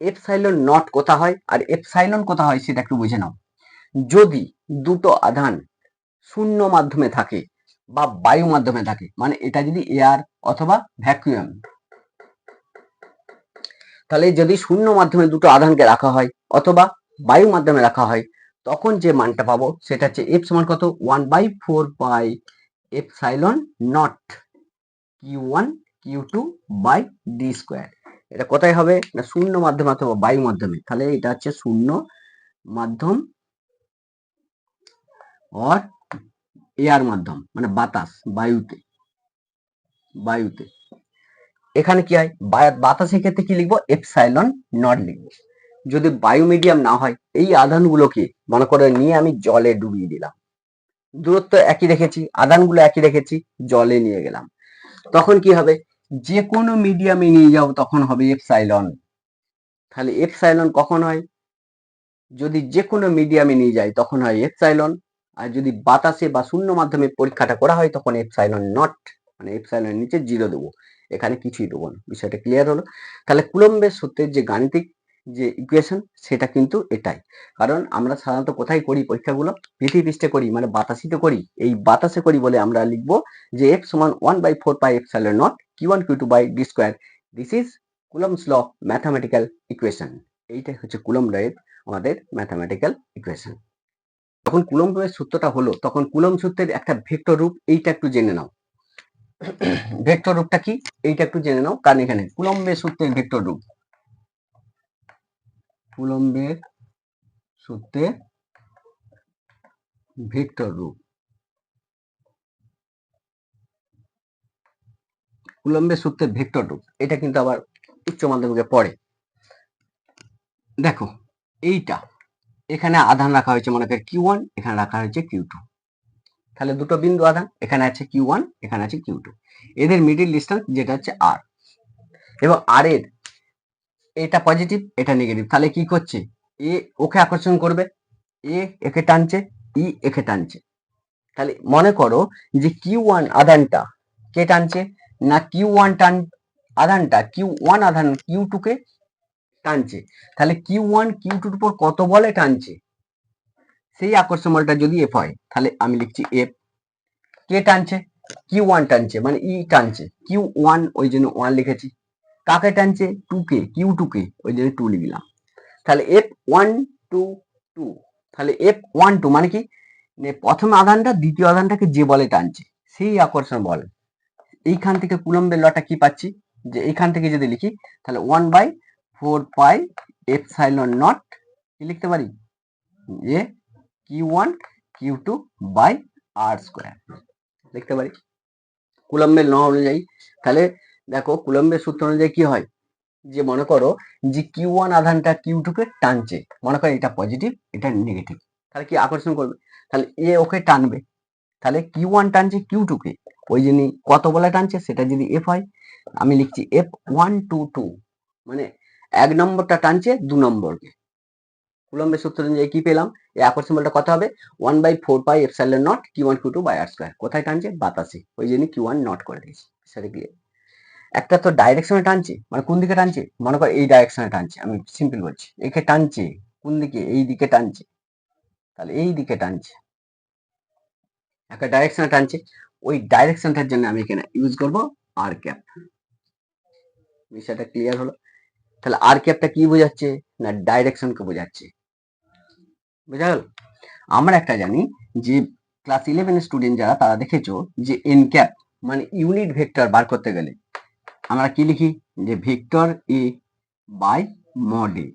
এপসাইলন নট কোথা হয় আর এপসাইলন কোথা হয় সেটা একটু বুঝে নাও। যদি দুটো আধান শূন্য মাধ্যমে থাকে বা বায়ু মাধ্যমে থাকে, মানে এটা যদি এয়ার অথবা ভ্যাকুয়াম, তাহলে যদি শূন্য মাধ্যমে দুটো আধানকে রাখা হয় অথবা বায়ু মাধ্যমে রাখা হয়, তখন যে মানটা পাবো সেটা হচ্ছে এফ সমান কত, 1/4 pi epsilon naught Q1 Q2 by D square. এটা কোথায় হবে না শূন্য মাধ্যমে অথবা বায়ু মাধ্যমে, তাহলে এটা হচ্ছে শূন্য মাধ্যম অর এয়ার মাধ্যম, মানে বাতাস, বায়ুতে। বায়ুতে এখানে কি হয়, বাতাসের ক্ষেত্রে কি লিখবো, এপসাইলন নট লিখবো। যদি বায়ু মিডিয়াম না হয়, এই আধানগুলোকে মনে করে নিয়ে আমি জলে ডুবিয়ে দিলাম, দূরত্ব একই রেখেছি, আধানগুলো একই রেখেছি, জলে নিয়ে গেলাম, তখন কি হবে, যে কোনো মিডিয়ামে নিয়ে যাও তখন হবে এপসাইলন। তাহলে এপসাইলন কখন হয়, যদি যে কোনো মিডিয়ামে নিয়ে যায় তখন হয় এপসাইলন, আর যদি বাতাসে বা শূন্য মাধ্যমে পরীক্ষাটা করা হয় তখন এপসাইলন নট, মানে এপসাইলনের নিচে 0 দেবো, এখানে কিছুই দেবো না। বিষয়টা ক্লিয়ার হলো? তাহলে কুলম্বের সূত্রের যে গাণিতিক যে ইকুয়েশন সেটা কিন্তু এটাই। কারণ আমরা সাধারণত কোথায় করি পরীক্ষাগুলো, পৃথিবী পৃষ্ঠে করি, মানে বাতাসিতে করি। এই বাতাসে করি বলে আমরা লিখবো যে এফ সমান 1/4 pi epsilon naught Q1 Q2 by D square. This is Coulomb's law mathematical equation. এইটাই হচ্ছে কুলম্ব লয়ের আমাদের ম্যাথামেটিক্যাল ইকুয়েশন। যখন কুলম্বের সূত্রটা হলো তখন কুলম্ব সূত্রের একটা ভেক্টর রূপ, এইটা একটু জেনে নাও। ভেক্টর রূপটা কি এইটা একটু জেনে নাও, কারণ এখানে কুলম্বের সূত্রের ভেক্টর রূপ, কুলম্বের সূত্রের ভেক্টর রূপ, কুলম্বের সূত্রের ভেক্টর রূপ, এটা কিন্তু আবার উচ্চ মাধ্যমিকে পড়ে। দেখো এইটা এখানে আধান রাখা হয়েছে মনে করি Q1, এখানে রাখা হয়েছে Q2, তাহলে দুটো বিন্দু আধান, এখানে আছে Q1, এখানে আছে Q2, এদের মিডিল ডিস্টেন্স যেটা হচ্ছে R, এবং R এর এটা পজিটিভ এটা নেগেটিভ, তাহলে কি করছে, এ ওকে আকর্ষণ করবে, এ একে টানছে, ই একে টানছে। তাহলে মনে করো যে Q1 আধানটা কে টানছে না Q1 আধানটা Q1 আধান Q2 কে টানছে, তাহলে Q1 Q2 এর উপর কত বলে টানছে, সেই আকর্ষণ বলটা যদি F হয় তাহলে আমি লিখছি F। কে টানছে, Q1 টানছে, মানে ই টানছে, Q1 ওই জন্য 1 লিখেছি। কাকে টানছে, 2 কে, Q2 কে, ওই জন্য 2 লিখলাম। তাহলে F1 2 2, তাহলে F1 2 মানে কি, প্রথম আধানটা দ্বিতীয় আধানটাকে যে বলে টানছে সেই আকর্ষণ বল। এইখান থেকে কুলম্বের লটা কি পাচ্ছি, যে এইখান থেকে যদি লিখি তাহলে 1/4 পাই এপসাইলন নট কি লিখতে পারি, যে Q1 Q2 by R square লিখতে পারি কুলম্বের ল অনুযায়ী। তাহলে দেখো কুলম্বের সূত্র অনুযায়ী কি হয়, যে মনে করো যে Q1 আধানটা Q2 কে টানছে, মনে করো এটা পজিটিভ এটা নেগেটিভ, তাহলে কি আকর্ষণ করবে, তাহলে এ ওকে টানবে, তাহলে Q1 টানছে Q2 কে, ওই জন্য কত বলে টানছে সেটা যদি F হয়, আমি লিখছি F122, মানে 1 নম্বরটা টানছে 2 নম্বরকে। কুলম্বের সূত্র অনুযায়ী কি পেলাম, এই আকর্ষণ বলটা কত হবে, 1/4 pi epsilon naught Q1 Q2 by R square. কোথায় টানছে, বাতাসে, ওই জন্য Q1 নট করে দিয়েছি। সেটা কি একটা তো ডাইরেকশনে টানছে, মানে কোন দিকে টানছে, মনে করো এই ডাইরেকশনে টানছে, আমি সিম্পল বলছি, একে টানছে কোন দিকে, এই দিকে টানছে, তাহলে এই দিকে টানছে, একটা ডাইরেকশনে টানছে, ওই ডাইরেকশনটার জন্য আমি এখানে ইউজ করব আর ক্যাপ। বিষয়টা ক্লিয়ার হলো? তাহলে আর ক্যাপটা কি বোঝাচ্ছে না ডাইরেকশনকে বোঝাচ্ছে, বোঝা গেল? আমরা একটা জানি যে ক্লাস 11 স্টুডেন্ট যারা তারা দেখেছো যে এন ক্যাপ মানে ইউনিট ভেক্টর বার করতে গেলে আমরা কি লিখি, যে vector a by mod a.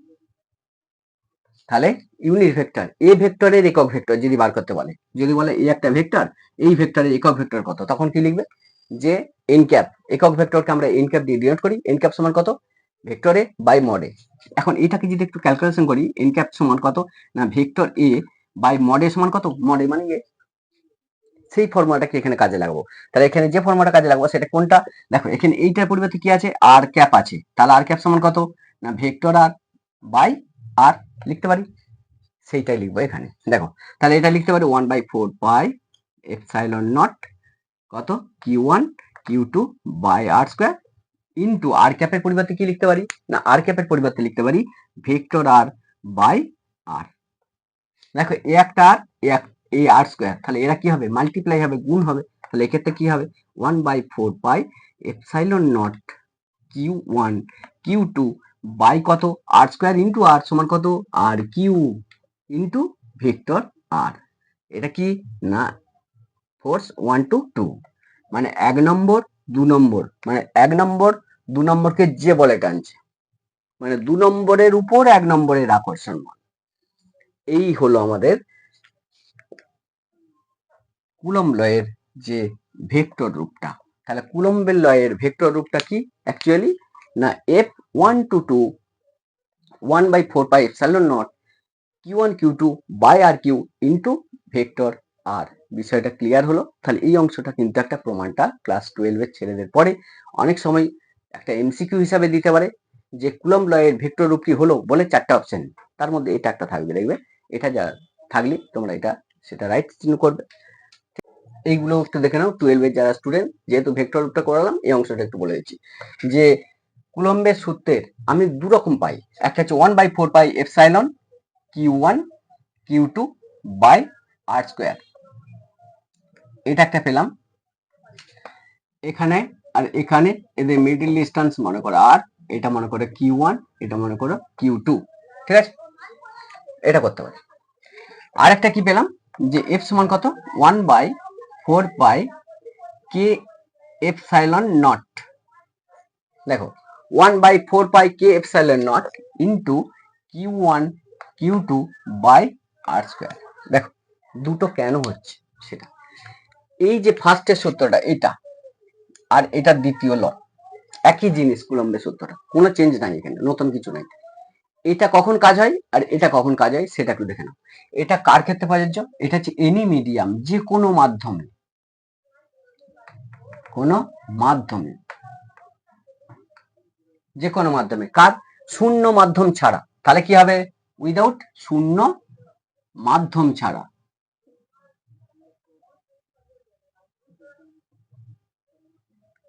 তাহলে ইউনিট ভেক্টর এ ভেক্টরের একক ভেক্টর যদি বার করতে বলে, যদি বলে এই একটা ভেক্টর, এই ভেক্টরের একক ভেক্টর কত, তখন কি লিখবে, যে এন ক্যাপ, একক ভেক্টরকে আমরা এন ক্যাপ দিয়ে ডিনোট করি, এন ক্যাপ সমান কত, vector a by mod a. এখন এটাকে যদি একটু ক্যালকুলেশন করি, এন ক্যাপ সমান কত না vector a by mod a সমান কত, মড এ মানে সেই ফর্মুলাটাকে এখানে কাজে লাগাবো। তাহলে এখানে যে ফর্মুলাটা কাজে লাগাবো সেটা কোনটা, দেখো এখানে এইটার পরিবর্তে কি আছে, আর ক্যাপ আছে, তাহলে আর ক্যাপ সমান কত না ভেক্টর আর বাই আর লিখতে পারি, সেইটাই লিখবো এখানে। দেখো তাহলে এটা লিখতে পারি 1/4 পাই এপসাইলন নট কত Q1 Q2 by R square into R ক্যাপের পরিবর্তে কি লিখতে পারি না, আর ক্যাপের পরিবর্তে লিখতে পারি ভেক্টর আর বাই আর। দেখো এ একটা আর এই আর স্কোয়ার, তাহলে এরা কি হবে, মাল্টিপ্লাই হবে, গুণ হবে, তাহলে এক্ষেত্রে কি হবে 1/4 pi epsilon naught Q1 Q2 by কত আর স্কোয়ার ইন্টু আর সমান কত আর কিউ ইন্টু ভেক্টর আর। এটা কি না ফোর্স 1 to 2, মানে 1 নম্বর 2 নম্বর, মানে 1 নম্বর 2 নম্বরকে যে বলে টানছে, মানে 2 নম্বরের উপর 1 নম্বরের আকর্ষণ বল। এই হলো আমাদের কুলম্ব লয়ের যে ভেক্টর রূপটা। তাহলে কুলম্বের লয়ের ভেক্টর রূপটা কি অ্যাকচুয়ালি না F1 to 2 1/4 pi epsilon naught Q1 Q2 by RQ into vector R. বিষয়টা ক্লিয়ার হলো? তাহলে এই অংশটা কিন্তু একটা প্রমাণটা ক্লাস 12 এর ছেলেদের পরে অনেক সময় একটা এমসিকিউ হিসাবে দিতে পারে যে কুলম্ব লয়ের ভেক্টর রূপটি হলো বলে 4টা অপশন, তার মধ্যে এটা একটা থাকবে, দেখবে এটা যা থাকলে তোমরা এটা সেটা রাইট চিহ্ন করবে। এইগুলো একটু দেখে নাও 12 এর যারা স্টুডেন্ট, যেহেতু ভেক্টর রূপটা করালাম এই অংশটা একটু বলে দিচ্ছি যে কুলম্বের সূত্রের আমি দু রকম পাই, একটা হচ্ছে 1/4 pi epsilon Q1 Q2 by R square, এটা একটা পেলাম এখানে, আর এখানে এদের মিডল ডিস্টেন্স মনে করো আর, এটা মনে করো Q1, এটা মনে করো Q2, ঠিক আছে, এটা করতে পারি। আর একটা কি পেলাম যে f সমান কত 1/4 pi কে এপসাইলন নট, দেখো 1/4 pi কে epsilon naught into Q1 Q2 by R square. দেখো দুটো কেন হচ্ছে সেটা, এই যে ফার্স্টের সূত্রটা এটা আর এটা দ্বিতীয় ল একই জিনিস, কুলম্বের সূত্রটা কোনো চেঞ্জ নাই, এখানে নতুন কিছু নাই। এটা কখন কাজ হয় আর এটা কখন কাজ হয় সেটা একটু দেখে নাও। এটা কার ক্ষেত্রে প্রযোজ্য, এটা হচ্ছে এনি মিডিয়াম, যে কোনো মাধ্যমে, কোনো মাধ্যমে, যে কোনো মাধ্যমে, কার শূন্য মাধ্যম ছাড়া, তাহলে কি হবে উইদাউট শূন্য মাধ্যম ছাড়া,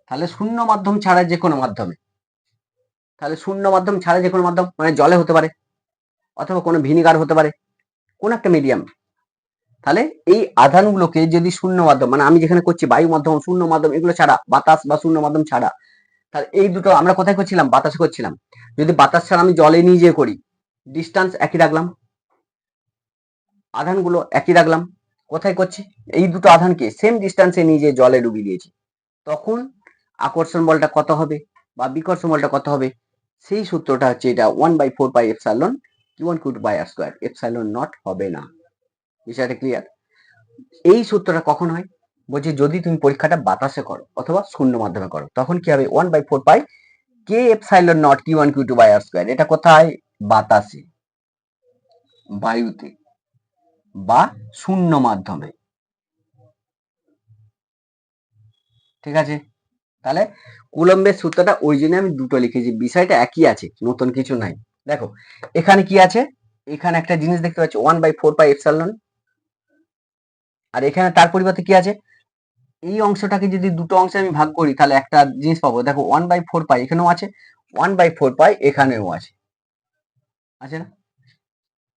তাহলে শূন্য মাধ্যম ছাড়া যে কোনো মাধ্যমে, তাহলে শূন্য মাধ্যম ছাড়া যে কোনো মাধ্যম মানে জলে হতে পারে অথবা কোনো ভিনিগার হতে পারে, কোন একটা মিডিয়াম। তাহলে এই আধানগুলোকে যদি শূন্য মাধ্যম, মানে আমি যেখানে করছি বায়ু মাধ্যম শূন্য মাধ্যম এগুলো ছাড়া, বাতাস বা শূন্য মাধ্যম ছাড়া, তাহলে এই দুটো আমরা কোথায় করছিলাম বাতাসে করছিলাম, যদি বাতাস ছাড়া আমি জলে নিয়ে যেয়ে করি ডিস্টেন্স একই রাখলাম, আধানগুলো একই রাখলাম, কোথায় করছি এই দুটো আধানকে সেম ডিস্টেন্সে নিয়ে যেয়ে জলে ডুবিয়ে দিয়েছি, তখন আকর্ষণ বলটা কত হবে বা বিকর্ষণ বলটা কত হবে, সেই সূত্রটা হচ্ছে এটা 1/4 pi epsilon Q1 Q2 by R square, epsilon naught হবে না। বিষয়টা ক্লিয়ার? এই সূত্রটা কখন হয় বলছি যদি তুমি পরীক্ষাটা বাতাসে করো অথবা শূন্য মাধ্যমে করো, তখন কি হবে 1/4 pi কে epsilon naught Q1 Q2 by R square. এটা কোথায় বাতাসে, বায়ুতে বা শূন্য মাধ্যমে, ঠিক আছে। তাহলে কুলম্বের সূত্রটা ওই জন্য আমি দুটো লিখেছি, বিষয়টা একই আছে, নতুন কিছু নাই। দেখো এখানে কি আছে, এখানে একটা জিনিস দেখতে পাচ্ছি 1/4 pi এপসাইলন, আর এখানে তার পরিবর্তে কি আছে, এই অংশটাকে যদি দুটো অংশে আমি ভাগ করি তাহলে একটা জিনিস পাবো, দেখো 1/4 pi এখানেও আছে, 1/4 pi এখানেও আছে, আছে না?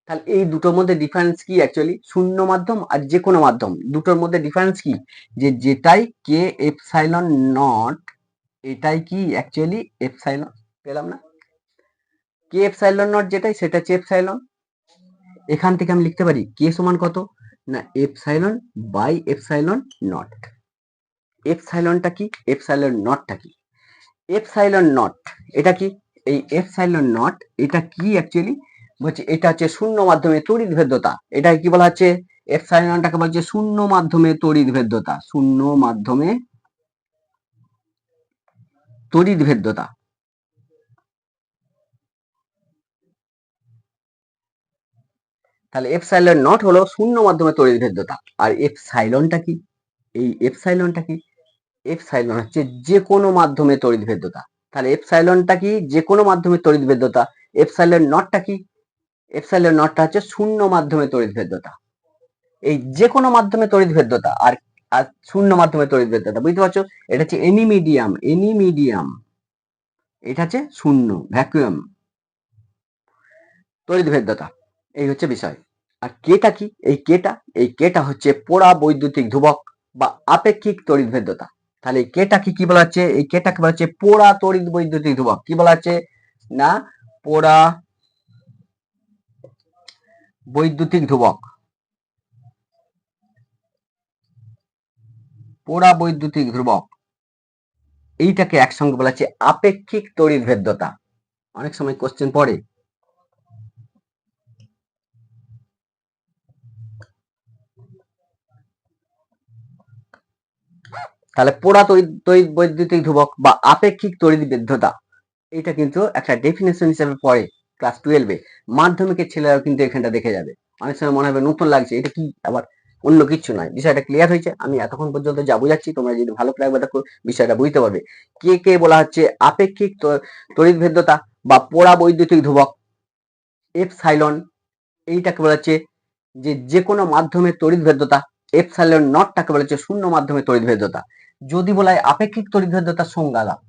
তাহলে এই দুটোর মধ্যে ডিফারেন্স কি অ্যাকচুয়ালি, শূন্য মাধ্যম আর যে কোনো মাধ্যম দুটোর মধ্যে ডিফারেন্স কি, যে যেটাই কে এপসাইলন নট এটাই কি অ্যাকচুয়ালি এপসাইলন, পেলাম না, কে এপসাইলন নট যেটাই সেটা হচ্ছে এপসাইলন। এখান থেকে আমি লিখতে পারি কে সমান কত না এপসাইলন বাই এপসাইলন নট। এপসাইলনটা কি, এপসাইলন নটটা কি, এপসাইলন নট এটা কি, এই এপসাইলন নট এটা কি অ্যাকচুয়ালি বলছে এটা হচ্ছে শূন্য মাধ্যমে তড়িৎ ভেদ্যতা, এটা কি বলা হচ্ছে এপসাইলনটাকে বলছে শূন্য মাধ্যমে তড়িৎ ভেদ্যতা, শূন্য মাধ্যমে তড়িৎ ভেদ্যতা। তাহলে এপসাইলন নট হলো শূন্য মাধ্যমে তড়িৎ ভেদ্যতা, আর এপসাইলনটা কি, এই এপসাইলনটা কি, এপসাইলন হচ্ছে যে কোনো মাধ্যমে তড়িৎ ভেদ্যতা। তাহলে এপসাইলনটা কি যে কোনো মাধ্যমে তড়িৎ ভেদ্যতা, এপসাইলন নটটা কি, এপসাইলন নটটা হচ্ছে শূন্য মাধ্যমে তড়িৎ ভেদ্যতা। এই যে কোনো মাধ্যমে তড়িৎ ভেদ্যতা আর আর শূন্য মাধ্যমে তড়িৎ ভেদ্যতা, বুঝতে পারছো, এটা হচ্ছে এনি মিডিয়াম, এনি মিডিয়াম, এটা হচ্ছে শূন্য ভ্যাকুয়াম তড়িৎ ভেদ্যতা, এই হচ্ছে বিষয়। আর কেটা কি, এই কেটা হচ্ছে পোড়া বৈদ্যুতিক ধ্রুবক বা আপেক্ষিক তড়িৎ ভেদ্যতা। তাহলে এই কেটা কি বলা হচ্ছে, এই কেটাকে বলা হচ্ছে পোড়া তড়িৎ বৈদ্যুতিক ধ্রুবক, কি বলা হচ্ছে না পোড়া বৈদ্যুতিক ধ্রুবক, পোড়া বৈদ্যুতিক ধ্রুবক এইটাকে একসঙ্গে বলা হচ্ছে আপেক্ষিক তড়িৎভেদ্যতা। অনেক সময় কোশ্চেন পড়ে। তাহলে পোড়া তড়িৎ বৈদ্যুতিক ধ্রুবক বা আপেক্ষিক তড়িৎভেদ্যতা এটা কিন্তু একটা ডেফিনেশন হিসেবে পড়ে ক্লাস 12-এ। মাধ্যমিকের ছেলেরাও কিন্তু এখানটা দেখে যাবে। অনেক সময় মনে হবে নতুন লাগছে, এটা কি আবার অন্য কিছু নয়। বিষয়টা ক্লিয়ার হয়েছে? আমি এতক্ষণ পর্যন্ত যা বোঝাচ্ছি তোমরা যদি ভালো করে একবার দেখো বিষয়টা বুঝতে পারবে। কে কে বলা হচ্ছে আপেক্ষিক তড়িৎভেদ্যতা বা পোড়া বৈদ্যুতিক ধ্রুবক এপসাইলন, এইটাকে বলা হচ্ছে যে কোনো মাধ্যমে তড়িৎভেদ্যতা। এপসাইলন নটটাকে বলা হচ্ছে শূন্য মাধ্যমে তড়িৎভেদ্যতা। যদি বলা হয় আপেক্ষিক তড়িৎভেদ্যতার সংজ্ঞা দাও,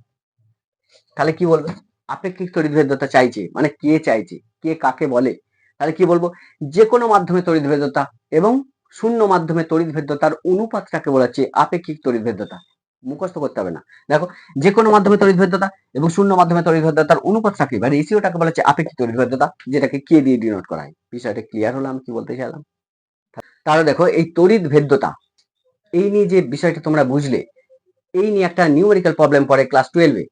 তাহলে কি বলবে? আপেক্ষিক তড়িৎভেদ্যতা চাইছে মানে কে চাইছে, কে কাকে বলে? তাহলে কি বলবো? যে কোনো মাধ্যমে তড়িৎভেদ্যতা এবং শূন্য মাধ্যমে তড়িৎভেদ্যতার অনুপাতটাকে বলা হচ্ছে আপেক্ষিক তড়িৎভেদ্যতা। মুখস্থ করতে হবে না। দেখো, যে কোনো মাধ্যমে তড়িৎভেদ্যতা এবং শূন্য মাধ্যমে তড়িৎভেদ্যতার অনুপাতটাকে বা রেশিওটাকে বলা হচ্ছে আপেক্ষিক তড়িৎভেদ্যতা, যেটাকে কে দিয়ে ডিনোট করা হয়। বিষয়টা ক্লিয়ার হলো আমি কি বলতে চাইলাম? তাহলে দেখো, এই তড়িৎভেদ্যতা এই নিয়ে যে বিষয়টা তোমরা বুঝলে, এই নিয়ে একটা নিউমেরিক্যাল প্রবলেম পড়ে ক্লাস 12-এ।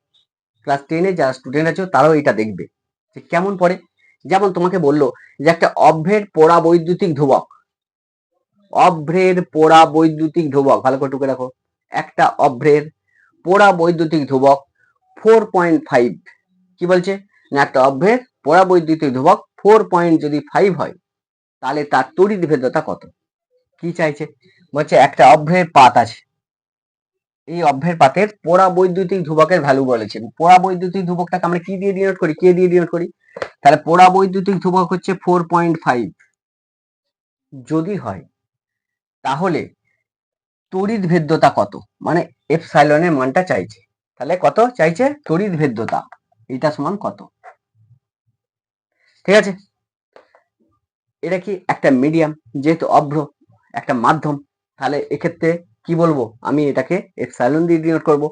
ক্লাস 10-এ যারা স্টুডেন্ট আছো তারাও এটা দেখবে যে কেমন পড়ে। যেমন তোমাকে বললো যে একটা অভ্রের পোড়া বৈদ্যুতিক ধ্রুবক, অভ্রের পোড়া বৈদ্যুতিক ধ্রুবক, ভালো করে টুকে রাখো, একটা অভ্রের পোড়া বৈদ্যুতিক ধ্রুবক 4.5। কি বলছে না, একটা অভ্রের পোড়া বৈদ্যুতিক ধ্রুবক 4.5 হয়, তাহলে তার তড়িৎভেদ্যতা কত? কি চাইছে? বলছে একটা অভ্রের পাত আছে, এই অভ্রের পাতের পোড়া বৈদ্যুতিক ধ্রুবকের ভ্যালু বলেছেন। পোড়া বৈদ্যুতিক ধ্রুবকটাকে আমরা কি দিয়ে ডিনোট করি? কে দিয়ে ডিনোট করি। তাহলে পোড়া বৈদ্যুতিক ধ্রুবক হচ্ছে 4.5 যদি হয়, তাহলে তড়িৎভেদ্যতা কত? মানে এপসাইলনের মানটা চাইছে। তাহলে কত চাইছে? তড়িৎভেদ্যতা এটা সমান কত? ঠিক আছে, এটা কি একটা মিডিয়াম, যেহেতু অভ্র একটা মাধ্যম, তাহলে এক্ষেত্রে কি বলবো? আমি এটাকে এপসাইলন দিয়ে ডিনোট করব।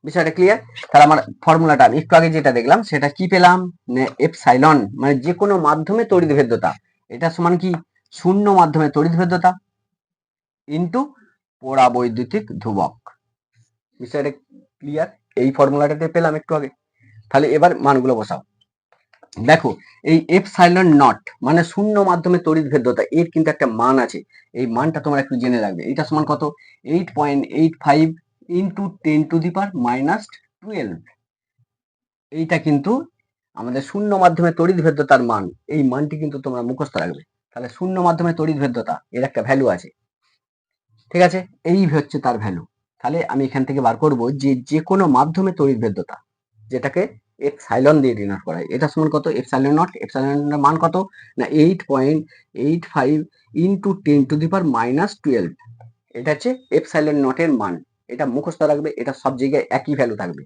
বিষয়টা ক্লিয়ার? তাহলে আমার ফর্মুলাটা আমি একটু আগে যেটা দেখলাম সেটা কি পেলাম? এপসাইলন মানে যে কোনো মাধ্যমে তড়িৎভেদ্যতা, এটা সমান কি শূন্য মাধ্যমে তড়িৎভেদ্যতা ইনটু পোড়া বৈদ্যুতিক ধ্রুবক। বিষয়টা ক্লিয়ার? এই ফর্মুলাটাতে পেলাম একটু আগে। তাহলে এবার মানগুলো বসাও। দেখো, এই এপসাইলন নট মানে শূন্য মাধ্যমে তড়িৎভেদ্যতা, এর কিন্তু একটা মান আছে। এই মানটা তোমরা একটু জেনে রাখবে। এটা সমান কত? 8.85 ইন্টু 10⁻⁻12। এইটা কিন্তু আমাদের শূন্য মাধ্যমে তড়িৎভেদ্যতার মান। এই মানটি কিন্তু তোমরা মুখস্থ রাখবে। তাহলে শূন্য মাধ্যমে তড়িৎভেদ্যতা এর একটা ভ্যালু আছে, ঠিক আছে? এই হচ্ছে তার ভ্যালু। তাহলে আমি এখান থেকে বার করব যে কোনো মাধ্যমে তড়িৎভেদ্যতা, যেটাকে এপসাইলন দিয়ে ডিনোট করা হয়, এটা সমান কত? এপসাইলন নট, এপসাইলনের মান কত না 8.85 ইন্টু 10⁻⁻12। এটা হচ্ছে এপসাইলন নটের মান। এটা মুখস্থ রাখবে, এটা সব জায়গায় একই ভ্যালু থাকবে।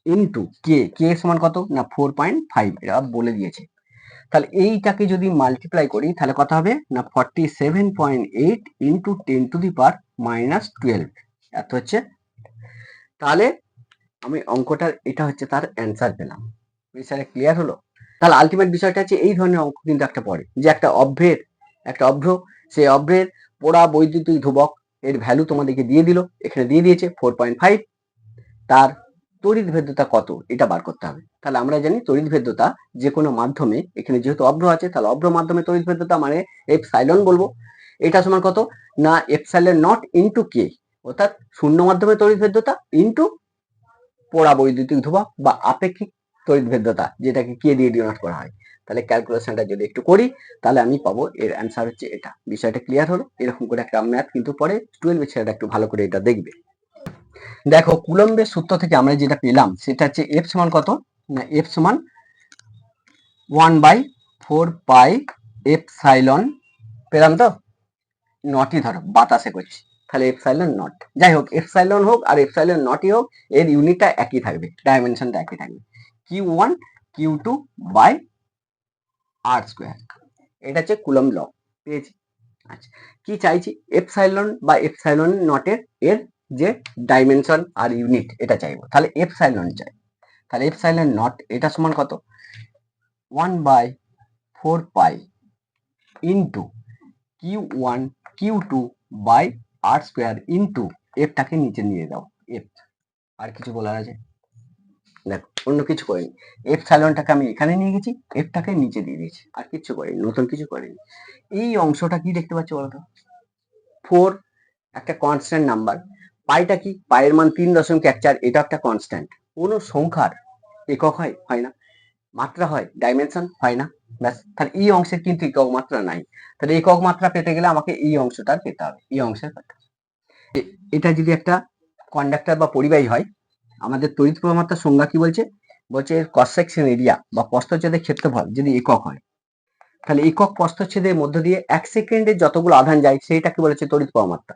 ইন্টু কে, কে সমান কত না 4.5, এটা বলে দিয়েছে। তাহলে এইটাকে যদি মাল্টিপ্লাই করি তাহলে কত হবে না 47.8 ইন্টু 10⁻⁻12 এত হচ্ছে। তাহলে আমি অঙ্কটার এটা হচ্ছে তার অ্যান্সার পেলাম। বিষয়টা ক্লিয়ার হলো? তাহলে আলটিমেট বিষয়টা হচ্ছে এই ধরনের অঙ্ক কিন্তু একটা পড়ে, যে একটা অভ্র, সেই অভ্রের পোড়া বৈদ্যুতিক ধ্রুবক এর ভ্যালু তোমাদেরকে দিয়ে দিল, এখানে দিয়ে দিয়েছে 4.5, তার তড়িৎভেদ্যতা কত এটা বার করতে হবে। তাহলে আমরা জানি তড়িৎভেদ্যতা যে কোনো মাধ্যমে, এখানে যেহেতু অভ্র আছে তাহলে অভ্র মাধ্যমে তড়িৎভেদ্যতা মানে এপসাইলন বলবো। এটা সমান কত না এপসাইলন নট ইন্টু কে, অর্থাৎ শূন্য মাধ্যমে তড়িৎভেদ্যতা ইন্টু পোড়া বৈদ্যুতিক ধ্রুবক বা আপেক্ষিক তড়িৎভেদ্যতা, যেটাকে কে দিয়ে ডিনোট করা হয়। তাহলে ক্যালকুলেশনটা যদি একটু করি তাহলে আমি পাবো এর অ্যান্সার হচ্ছে এটা। বিষয়টা ক্লিয়ার হলো? এরকম করে একটা ম্যাথ কিন্তু পরে 12 ছেলেটা একটু ভালো করে এটা দেখবে। দেখো, কুলম্বের সূত্র থেকে আমরা যেটা পেলাম সেটা হচ্ছে এফ সমান কত না এফ সমান 1/4 এপসাইলন পেলাম তো, নটই ধরো বাতাসে করছি, তাহলে এপসাইলন নট। যাই হোক, এপসাইলন হোক আর এপসাইলন নটই হোক, এর ইউনিটটা একই থাকবে, ডাইমেনশনটা একই থাকবে, Q1 Q2 by R square. এটা হচ্ছে কুলম্ব ল, পেয়েছি। আচ্ছা, কি চাইছি? এপসাইলন বা এপসাইলন নটের এর যে ডাইমেনশন আর ইউনিট এটা চাইবো। তাহলে এপসাইলন চাই, তাহলে এপসাইলন নট এটা সমান কত 1/4 pi into Q1 Q2 by R square into এফটাকে নিচে নিয়ে দাও এফ। আর কিছু বলার আছে? দেখো অন্য কিছু করিনি, এফ সাইলনটাকে আমি এখানে নিয়ে গেছি, এফটাকে নিচে দিয়ে দিয়েছি, আর কিছু করিনি, নতুন কিছু করিনি। এই অংশটা কি দেখতে পাচ্ছ বলতো? 4 একটা কনস্ট্যান্ট নাম্বার। পাইটা কি? পায়ের মান 3.14, এটা একটা কনস্ট্যান্ট। কোনো সংখ্যার একক হয়? হয় না। মাত্রা হয়? ডাইমেনশন হয় না। ব্যাস, তাহলে এই অংশের কিন্তু একক মাত্রা নাই। তাহলে একক মাত্রা পেতে গেলে আমাকে এই অংশটা পেতে হবে, এই অংশের পেতে হবে। এটা যদি একটা কন্ডাক্টর বা পরিবাহী হয়, আমাদের তড়িৎ প্রবাহ মাত্রার সংজ্ঞা কি বলছে? বলছে ক্রস সেকশন এরিয়া বা প্রস্থচ্ছেদের ক্ষেত্রফল যদি একক হয়, তাহলে একক প্রস্থচ্ছেদের মধ্য দিয়ে 1 সেকেন্ডে যতগুলো আধান যায় সেইটাকে বলেছে তড়িৎ প্রবাহ মাত্রা।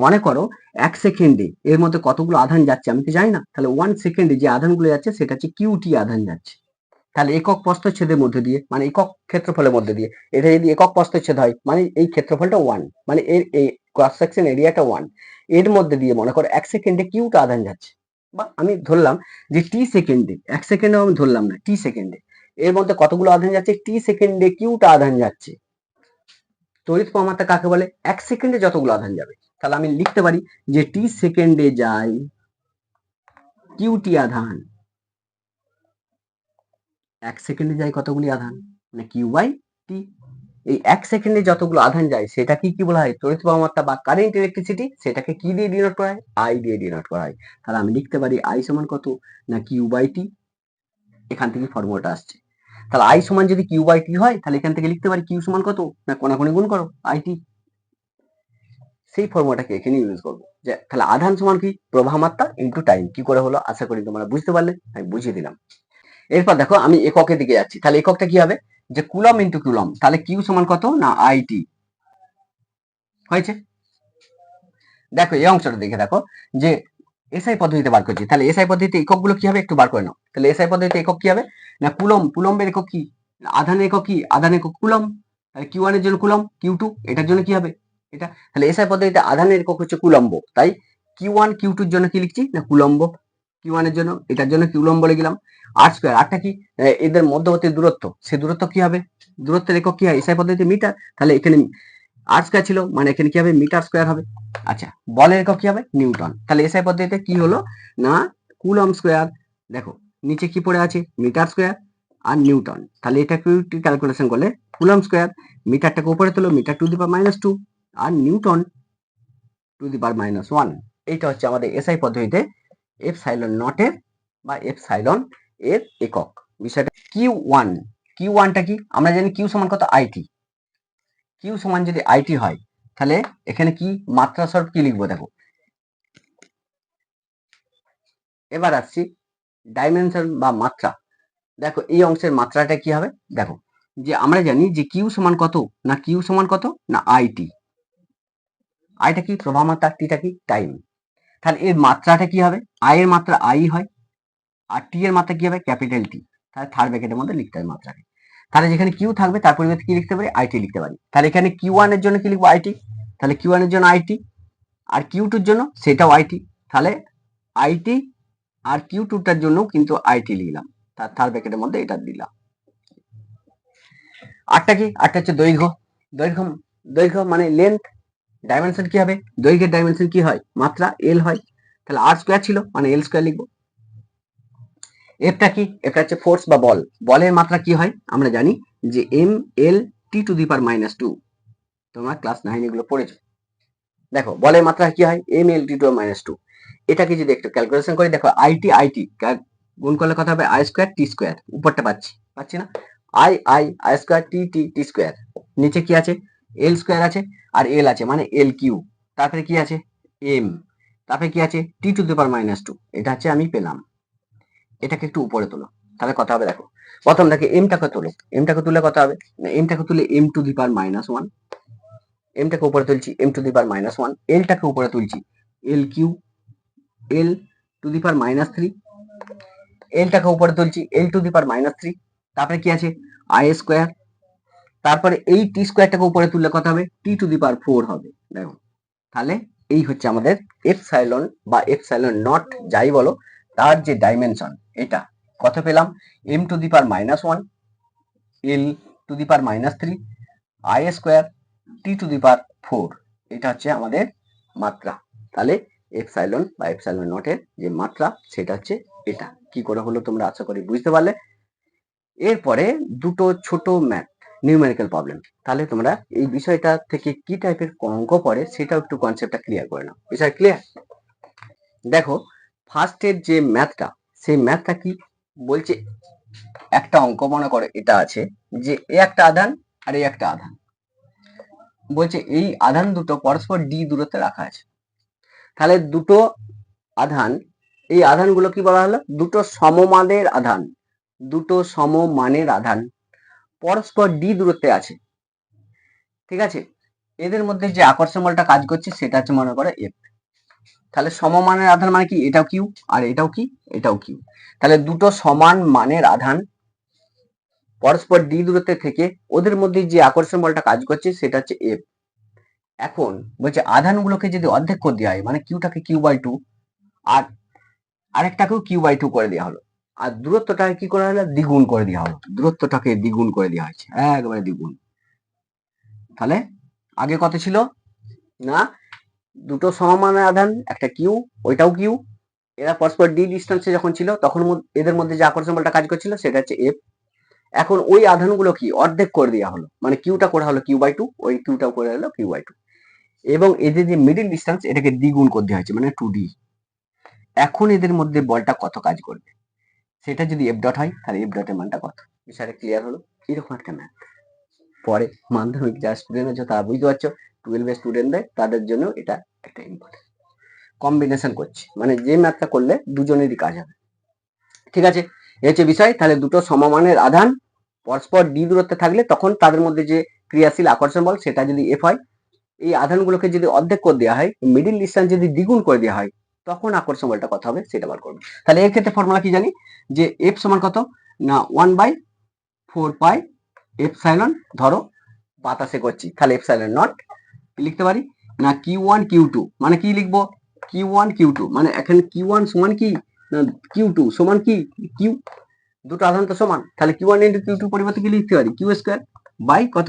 মনে করো 1 সেকেন্ডে এর মধ্যে কতগুলো আধান যাচ্ছে আমি তো জানি না, তাহলে 1 সেকেন্ডে যে আধানগুলো যাচ্ছে সেটা হচ্ছে কিউটি আধান যাচ্ছে। তাহলে একক প্রস্থচ্ছেদের মধ্যে দিয়ে মানে একক ক্ষেত্রফলের মধ্যে দিয়ে, এটা যদি একক প্রস্থচ্ছেদ হয় মানে এই ক্ষেত্রফলটা 1, মানে এর এই ক্রস সেকশন এরিয়াটা 1, এর মধ্যে দিয়ে মনে করো 1 সেকেন্ডে কিউটা আধান যাচ্ছে, বা আমি ধরলাম যে টি সেকেন্ডে, 1 সেকেন্ডেও আমি ধরলাম না, টি সেকেন্ডে এর মধ্যে কতগুলো আধান যাচ্ছে, টি সেকেন্ডে কিউটা আধান যাচ্ছে। তড়িৎ প্রবাহ মাত্রা কাকে বলে? 1 সেকেন্ডে যতগুলো আধান যাবে। তাহলে আমি লিখতে পারি যে টি সেকেন্ডে যায় কিউটি আধান। 1 সেকেন্ডে যায় কতগুলি আধান, মানে কিউ বাই টি। এই 1 সেকেন্ডে যতগুলো আধান যায় সেটাকে কি বলা হয়? তড়িৎ প্রবাহ মাত্রা বা কারেন্ট ইলেকট্রিসিটি। সেটাকে কি দিয়ে ডিনোট করা হয়? আই দিয়ে ডিনোট করা হয়। তাহলে আমি লিখতে পারি আই সমান কত না কিউ বাই টি। এখান থেকে ফর্মুলাটা আসছে। তাহলে আই সমান যদি কিউ বাই টি হয়, তাহলে এখান থেকে লিখতে পারি কিউ সমান কত না কোনাকুনি গুণ করো আই টি। সেই ফর্মুলাটাকে এখানে ইউজ করবো। যে তাহলে আধান সমান কি? প্রবাহ মাত্রা ইনটু টাইম। কি করে হলো? আশা করি তোমরা বুঝতে পারলে, আমি বুঝিয়ে দিলাম। এরপর দেখো আমি এককের দিকে যাচ্ছি। তাহলে এককটা কি হবে? যে কুলম ইনটু কুলম। তাহলে কিউ সমান কত না আইটি হয়েছে। দেখো এই অংশটা দেখে দেখো যে এসআই পদ্ধতিতে বার করছি। তাহলে এসআই পদ্ধতিতে এককগুলো কি হবে একটু বার করে নাও। তাহলে এসআই পদ্ধতিতে একক কি হবে না কুলম। কুলম্বের একক কি? আধানের একক কি? আধানের একক কুলম। তাহলে কিউ ওয়ান এর জন্য কুলম, কিউ টু এটার জন্য কি হবে এটা। তাহলে এসআই পদ্ধতিতে আধানের একক হচ্ছে কুলম্ব, তাই কিউ ওয়ান কিউ টুর জন্য কি লিখছি না কুলম্ব। কিউ ওয়ান এর জন্য এটার জন্য কুলম্ব লিখলাম। আর স্কোয়ার, আরটা কি? এদের মধ্যবর্তী দূরত্ব, সে দূরত্ব কি হবে? দূরত্বের একক কি হয় এসআই পদ্ধতিতে? মিটার। তাহলে এখানে আর স্কোয়ার ছিল মানে এখানে কি হবে? মিটার স্কোয়ার হবে। আচ্ছা, বলের একক কি হবে? নিউটন। তাহলে এসআই পদ্ধতিতে কি হলো না কুলম স্কোয়ার। দেখো নিচে কি পড়ে আছে? মিটার স্কোয়ার আর নিউটন। তাহলে এটা ক্যালকুলেশন করলে কুলম স্কোয়ার, মিটারটাকে উপরে তোলো, মিটার টু দি পাওয়ার -2 আর নিউটন টু দি পাওয়ার -1। এইটা হচ্ছে আমাদের এসআই পদ্ধতিতে এপসাইলন নটের বা এপসাইলন এর একক। বিষয়টা কিউ ওয়ান। কিউ ওয়ানটা কি? আমরা জানি কিউ সমান কত আইটি। কিউ সমান যদি আইটি হয় তাহলে এখানে কি মাত্রা স্বরূপ কি লিখবো দেখো। এবার আসছি ডাইমেনশন বা মাত্রা। দেখো এই অংশের মাত্রাটা কি হবে দেখো, যে আমরা জানি যে কিউ সমান কত না কিউ সমান কত না আইটি। আইটা কি? প্রবাহ মাত্রা, টিটা কি? টাইম। তাহলে এর মাত্রাটা কি হবে? আই এর মাত্রা আই হয় আর টি এর মাত্রা কি হবে? Capital T. তাহলে থার্ড ব্র্যাকেটের মধ্যে লিখতে হবে মাত্রাকে। তাহলে যেখানে কিউ থাকবে তার পরিবর্তে কি লিখতে পারি? আইটি লিখতে পারি। তাহলে এখানে কিউ ওয়ান এর জন্য কি লিখবো? আইটি। তাহলে কিউ ওয়ান এর জন্য আইটি আর কিউ টুর জন্য সেটাও আইটি। তাহলে আইটি আর কিউ টুটার জন্য কিন্তু আইটি লিখলাম, তার থার্ড ব্র্যাকেটের মধ্যে এটা দিলাম। আটটা কি? আটটা হচ্ছে দৈর্ঘ্য। দৈর্ঘ্য দৈর্ঘ্য মানে লেন্থ। ডাইমেনশন কি হবে? দৈর্ঘ্যের ডাইমেনশন কি হয়? মাত্রা এল হয়। তাহলে আর স্কোয়ার ছিল মানে এল স্কোয়ার লিখবো। এফটা কি? এফটা হচ্ছে ফোর্স বা বল। বলের মাত্রা কি হয় আমরা জানি যে M L T two the power -2। তোমরা ক্লাস 9 এগুলো পড়েছো। দেখো বলের মাত্রা কি হয়? এম এল টি টু -2। এটাকে যদি একটু ক্যালকুলেশন করি দেখো আইটি আইটি গুণ করলে কত হবে? I square T square. উপরটা পাচ্ছি না? I I I square T T T square. নিচে কি আছে? এল স্কোয়ার আছে আর এল আছে মানে এল কিউ। তারপরে কি আছে? এম। তারপরে কি আছে? টি টু দি পাওয়ার -2। এটা হচ্ছে আমি পেলাম। এটাকে একটু উপরে তোলো, তাহলে কত হবে দেখো। প্রথম দেখে এমটাকে তোলো, এমটাকে তুলে কত হবে? এমটাকে তুলে এম টু দি পাওয়ার -1। এমটাকে উপরে তুলছি এম টু দি পাওয়ার -1। এলটাকে উপরে তুলছি এল Q L two the power -3। এলটাকে উপরে তুলছি এল টু দি পাওয়ার -3। তারপরে কি আছে? I square. তারপরে এই টি স্কোয়ারটাকে উপরে তুললে কত হবে? টি টু দি পাওয়ার 4 হবে। দেখো তাহলে এই হচ্ছে আমাদের এপসাইলন বা এপসাইলন নট যাই বলো তার যে ডাইমেনশন এটা। কত পেলাম, m to the power -1, l to the power -3, i square, t to the power 4। এটা হচ্ছে আমাদের মাত্রা। তাহলে এপসাইলন বা এপসাইলন নটের যে মাত্রা সেটা হচ্ছে এটা। কি করে হলো তোমরা আশা করি বুঝতে পারলে। এরপরে দুটো ছোট ম্যাথ নিউমেরিক্যাল প্রবলেম। তাহলে তোমরা এই বিষয়টা থেকে কি টাইপের অঙ্ক পড়ে সেটাও একটু কনসেপ্টটা ক্লিয়ার করে নাও। বিষয় ক্লিয়ার? দেখো ফার্স্টের যে ম্যাথটা, সেই ম্যাথটা কি বলছে, একটা অঙ্ক মনে করো এটা আছে যে এ একটা আধান আর এই একটা আধান, বলছে এই আধান দুটো পরস্পর ডি দূরত্বে রাখা আছে। তাহলে দুটো আধান, এই আধানগুলো কি বলা হলো, দুটো সমমানের আধান, দুটো সমমানের আধান পরস্পর ডি দূরত্বে আছে। ঠিক আছে, এদের মধ্যে যে আকর্ষণ বলটা কাজ করছে সেটা হচ্ছে মনে করো এফ। তাহলে সমমানের আধান মানে কি, এটাও কিউ আর এটাও কি, এটাও কিউ। তাহলে দুটো সমান মানের আধান পরস্পর ডি দূরত্বে থেকে ওদের মধ্যে যে আকর্ষণ বলটা কাজ করছে সেটা হচ্ছে এফ। এখন বলছে আধানগুলোকে যদি অর্ধেক করে দেওয়া হয়, মানে কিউটাকে কিউ/2 আর আরেকটাকেও কিউ/2 করে দেওয়া হলো, আর দূরত্বটাকে কি করা হলো, দ্বিগুণ করে দেওয়া হলো। দূরত্বটাকে দ্বিগুণ করে দেওয়া হয়েছে, একবারে দ্বিগুণ। তাহলে আগে কত ছিল না, দুটো সমমানের আধান, একটা কিউ, ওইটাও কিউ, এরা পরস্পর ডি ডিস্টেন্সে যখন ছিল তখন এদের মধ্যে যে আকর্ষণ বলটা কাজ করছিল সেটা হচ্ছে এফ। এখন ওই আধানগুলো কি অর্ধেক করে দেওয়া হলো, মানে কিউটা করা হলো কিউ/2, ওই কিউটাও করে হলো কিউ/2, এবং এদের যে মিডিল ডিস্টেন্স এটাকে দ্বিগুণ করে দেওয়া হয়েছে, মানে 2d। এখন এদের মধ্যে বলটা কত কাজ করবে সেটা যদি এফ ডট হয় তাহলে এফ ডটের মানটা কত। বিষয়টা ক্লিয়ার হলো? এরকম একটা ম্যাথ পরে মাধ্যমিক যারা স্টুডেন্ট আছে তারা বুঝতে পারছো, 12 স্টুডেন্টদের তাদের জন্য এটা একটা ইম্পর্টেন্ট। কম্বিনেশন করছি, মানে যে ম্যাথটা করলে দুজনেরই কাজ হবে। ঠিক আছে, এই হচ্ছে বিষয়। তাহলে দুটো সমমানের আধান পরস্পর ডি দূরত্বে থাকলে তখন তাদের মধ্যে যে ক্রিয়াশীল আকর্ষণ বল সেটা যদি এফ হয়, এই আধানগুলোকে যদি অর্ধেক করে দেওয়া হয়, মিডিল ডিস্টেন্স যদি দ্বিগুণ করে দেওয়া হয়, তখন আকর্ষণ বলটা কত হবে সেটা বার করবে। তাহলে এর ক্ষেত্রে ফর্মুলা কি জানি, যে এফ সমান কত না 1/4 পাই এপসাইলন, ধরো বাতাসে করছি, তাহলে এপসাইলন নট লিখতে পারি না Q1 Q2, মানে কি লিখবো, Q1 Q2 মানে এখানে Q1 সমান কি না Q2 সমান কি কিউ, দুটো আধান তো সমান, তাহলে Q1 ইন্টু Q2 পরিবর্তে কি লিখতে পারি, কিউ স্কোয়ার বাই কত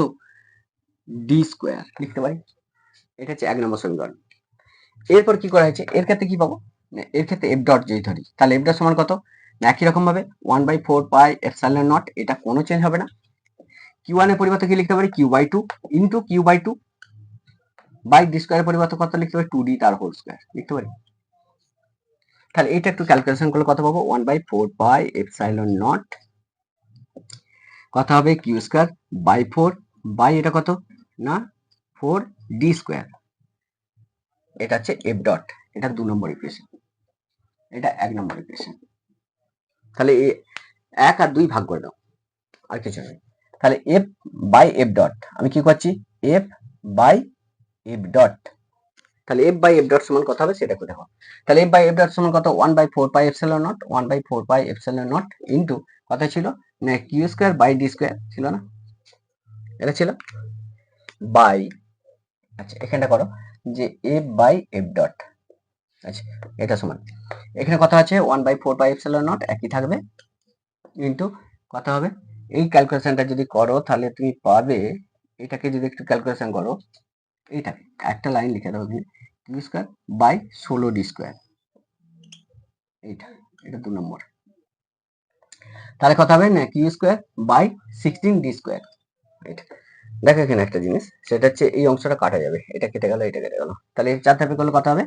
ডি স্কোয়ার লিখতে পারি। এটা হচ্ছে 1 নম্বর সমীকরণ। এরপর কি করা হয়েছে, এর ক্ষেত্রে কি পাবো, এর ক্ষেত্রে এফ ডট যদি ধরি তাহলে এফ ডট সমান কত না একই রকম ভাবে 1/4 পাই এপসাইলন নট, এটা কোনো চেঞ্জ হবে না। Q1 এর পরিবর্তে কি লিখতে পারি, কিউ/2 ইন্টু কিউ/2 বাই ডি স্কোয়ারের পরিবর্তে কত লিখতে পারি, 2d তার হোল স্কোয়ার লিখতে পারি। তাহলে এটা একটু ক্যালকুলেশন করলে কত পাবো, 1/4 পাই এপসাইলন নট কত হবে কিউ স্কোয়ার বাই 4 বাই এটা কত না 4d স্কোয়ার। এটা হচ্ছে এফ ডট, এটা 2 নম্বর ইকুয়েশন, এটা 1 নম্বর ইকুয়েশন। তাহলে 1 আর 2 ভাগ করে দাও, আর কিছু নেই। তাহলে এফ বাই এফ ডট আমি কি করছি, এফ বাই এফ ডট, তাহলে এফ বাই এফ ডট সমান কত হবে সেটা দেখো। তাহলে এফ বাই এফ ডট সমান কত, 1/4 pi epsilon naught, 1/4 pi epsilon naught into কত ছিল না q square by D square ছিল না, এটা ছিল বাই, আচ্ছা এখানটা করো যে এফ বাই এফ ডট, আচ্ছা এটা সমান এখানে কত আছে 1/4 পাই এপসাইলন নট একই থাকবে ইন্টু কত হবে, এই ক্যালকুলেশনটা যদি করো তাহলে তুমি পাবে, এটাকে যদি একটু ক্যালকুলেশন করো, এইটাকে একটা লাইন লিখে দাও, Q square by 16d square, এইটা এটা 2 নম্বর। তাহলে কত হবে না q square by 16d square. এটা দেখো এখানে একটা জিনিস, সেটা হচ্ছে এই অংশটা কাটা যাবে, এটা কেটে গেল, এটা কেটে গেল, তাহলে এই 4 ধাপে করলে কত হবে,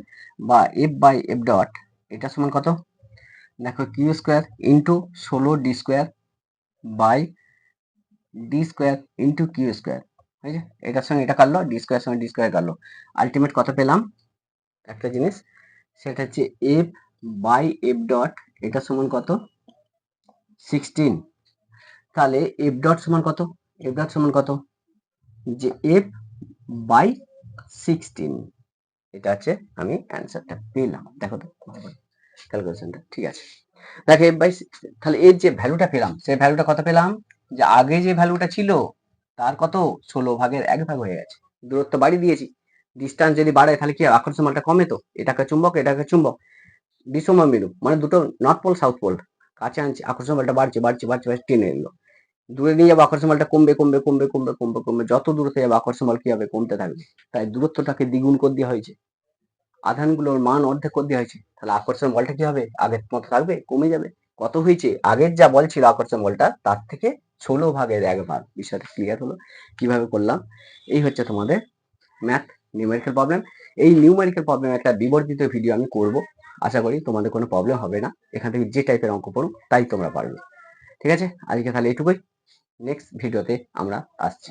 বা এফ বাই এফ ডট এটা সমান কত, দেখো q square into 16d square by D square into q square, ঠিক আছে, এটার সঙ্গে এটা কাটলো, ডি স্কোয়ার সঙ্গে ডি স্কোয়ার কাটলো, আলটিমেট কত পেলাম একটা জিনিস, সেটা হচ্ছে এফ বাই এফ ডট এটা সমান কত 16, তাহলে এফ ডট সমান কত, এফ ডট সমান কত যে এফ বাই 16, এটা হচ্ছে আমি অ্যান্সারটা পেলাম। দেখো তো ক্যালকুলেশনটা ঠিক আছে, দেখো এফ বাই, তাহলে এর যে ভ্যালুটা পেলাম সেই ভ্যালুটা কত পেলাম, যে আগে যে ভ্যালুটা ছিল তার কত 16/1 হয়ে গেছে, দূরত্ব বাড়িয়ে দিয়েছি, ডিস্টেন্স যদি বাড়ে তাহলে কি আকর্ষণ বলটা কমে, তো এটাকে চুম্বক এটাকে চুম্বক বিষম বিরূপ, মানে দুটো নর্থ পোল সাউথ পোল কাছে আনছি, আকর্ষণ বলটা বাড়ছে বাড়ছে বাড়ছে বাড়ছে, টেনে নিল। দূরে নিয়ে যাবো, আকর্ষণ বলটা কমবে কমবে কমবে কমবে কমবে কমবে, যত দূরত্বে যাবে আকর্ষণ বল কি হবে, কমতে থাকবে। তাই দূরত্বটাকে দ্বিগুণ করে দেওয়া হয়েছে, আধানগুলোর মান অর্ধেক করে দেওয়া হয়েছে। তাহলে আকর্ষণ বলটা কি হবে, আগের মতো থাকবে, কমে যাবে। কত হয়েছে, আগের যা বল ছিল আকর্ষণ বলটা তার থেকে 16/1 ভাগ। বিষয়টা ক্লিয়ার হলো কিভাবে করলাম। এই হচ্ছে তোমাদের ম্যাথ নিউমেরিক্যাল প্রবলেম। এই নিউমেরিক্যাল প্রবলেম একটা বিবর্ধিত ভিডিও আমি করব, আশা করি তোমাদের কোনো প্রবলেম হবে না। এখান থেকে যে টাইপের অঙ্ক পড়ো তাই তোমরা পারবে। ঠিক আছে, আজকে তাহলে এইটুকুই। নেক্সট ভিডিওতে আমরা আসছি।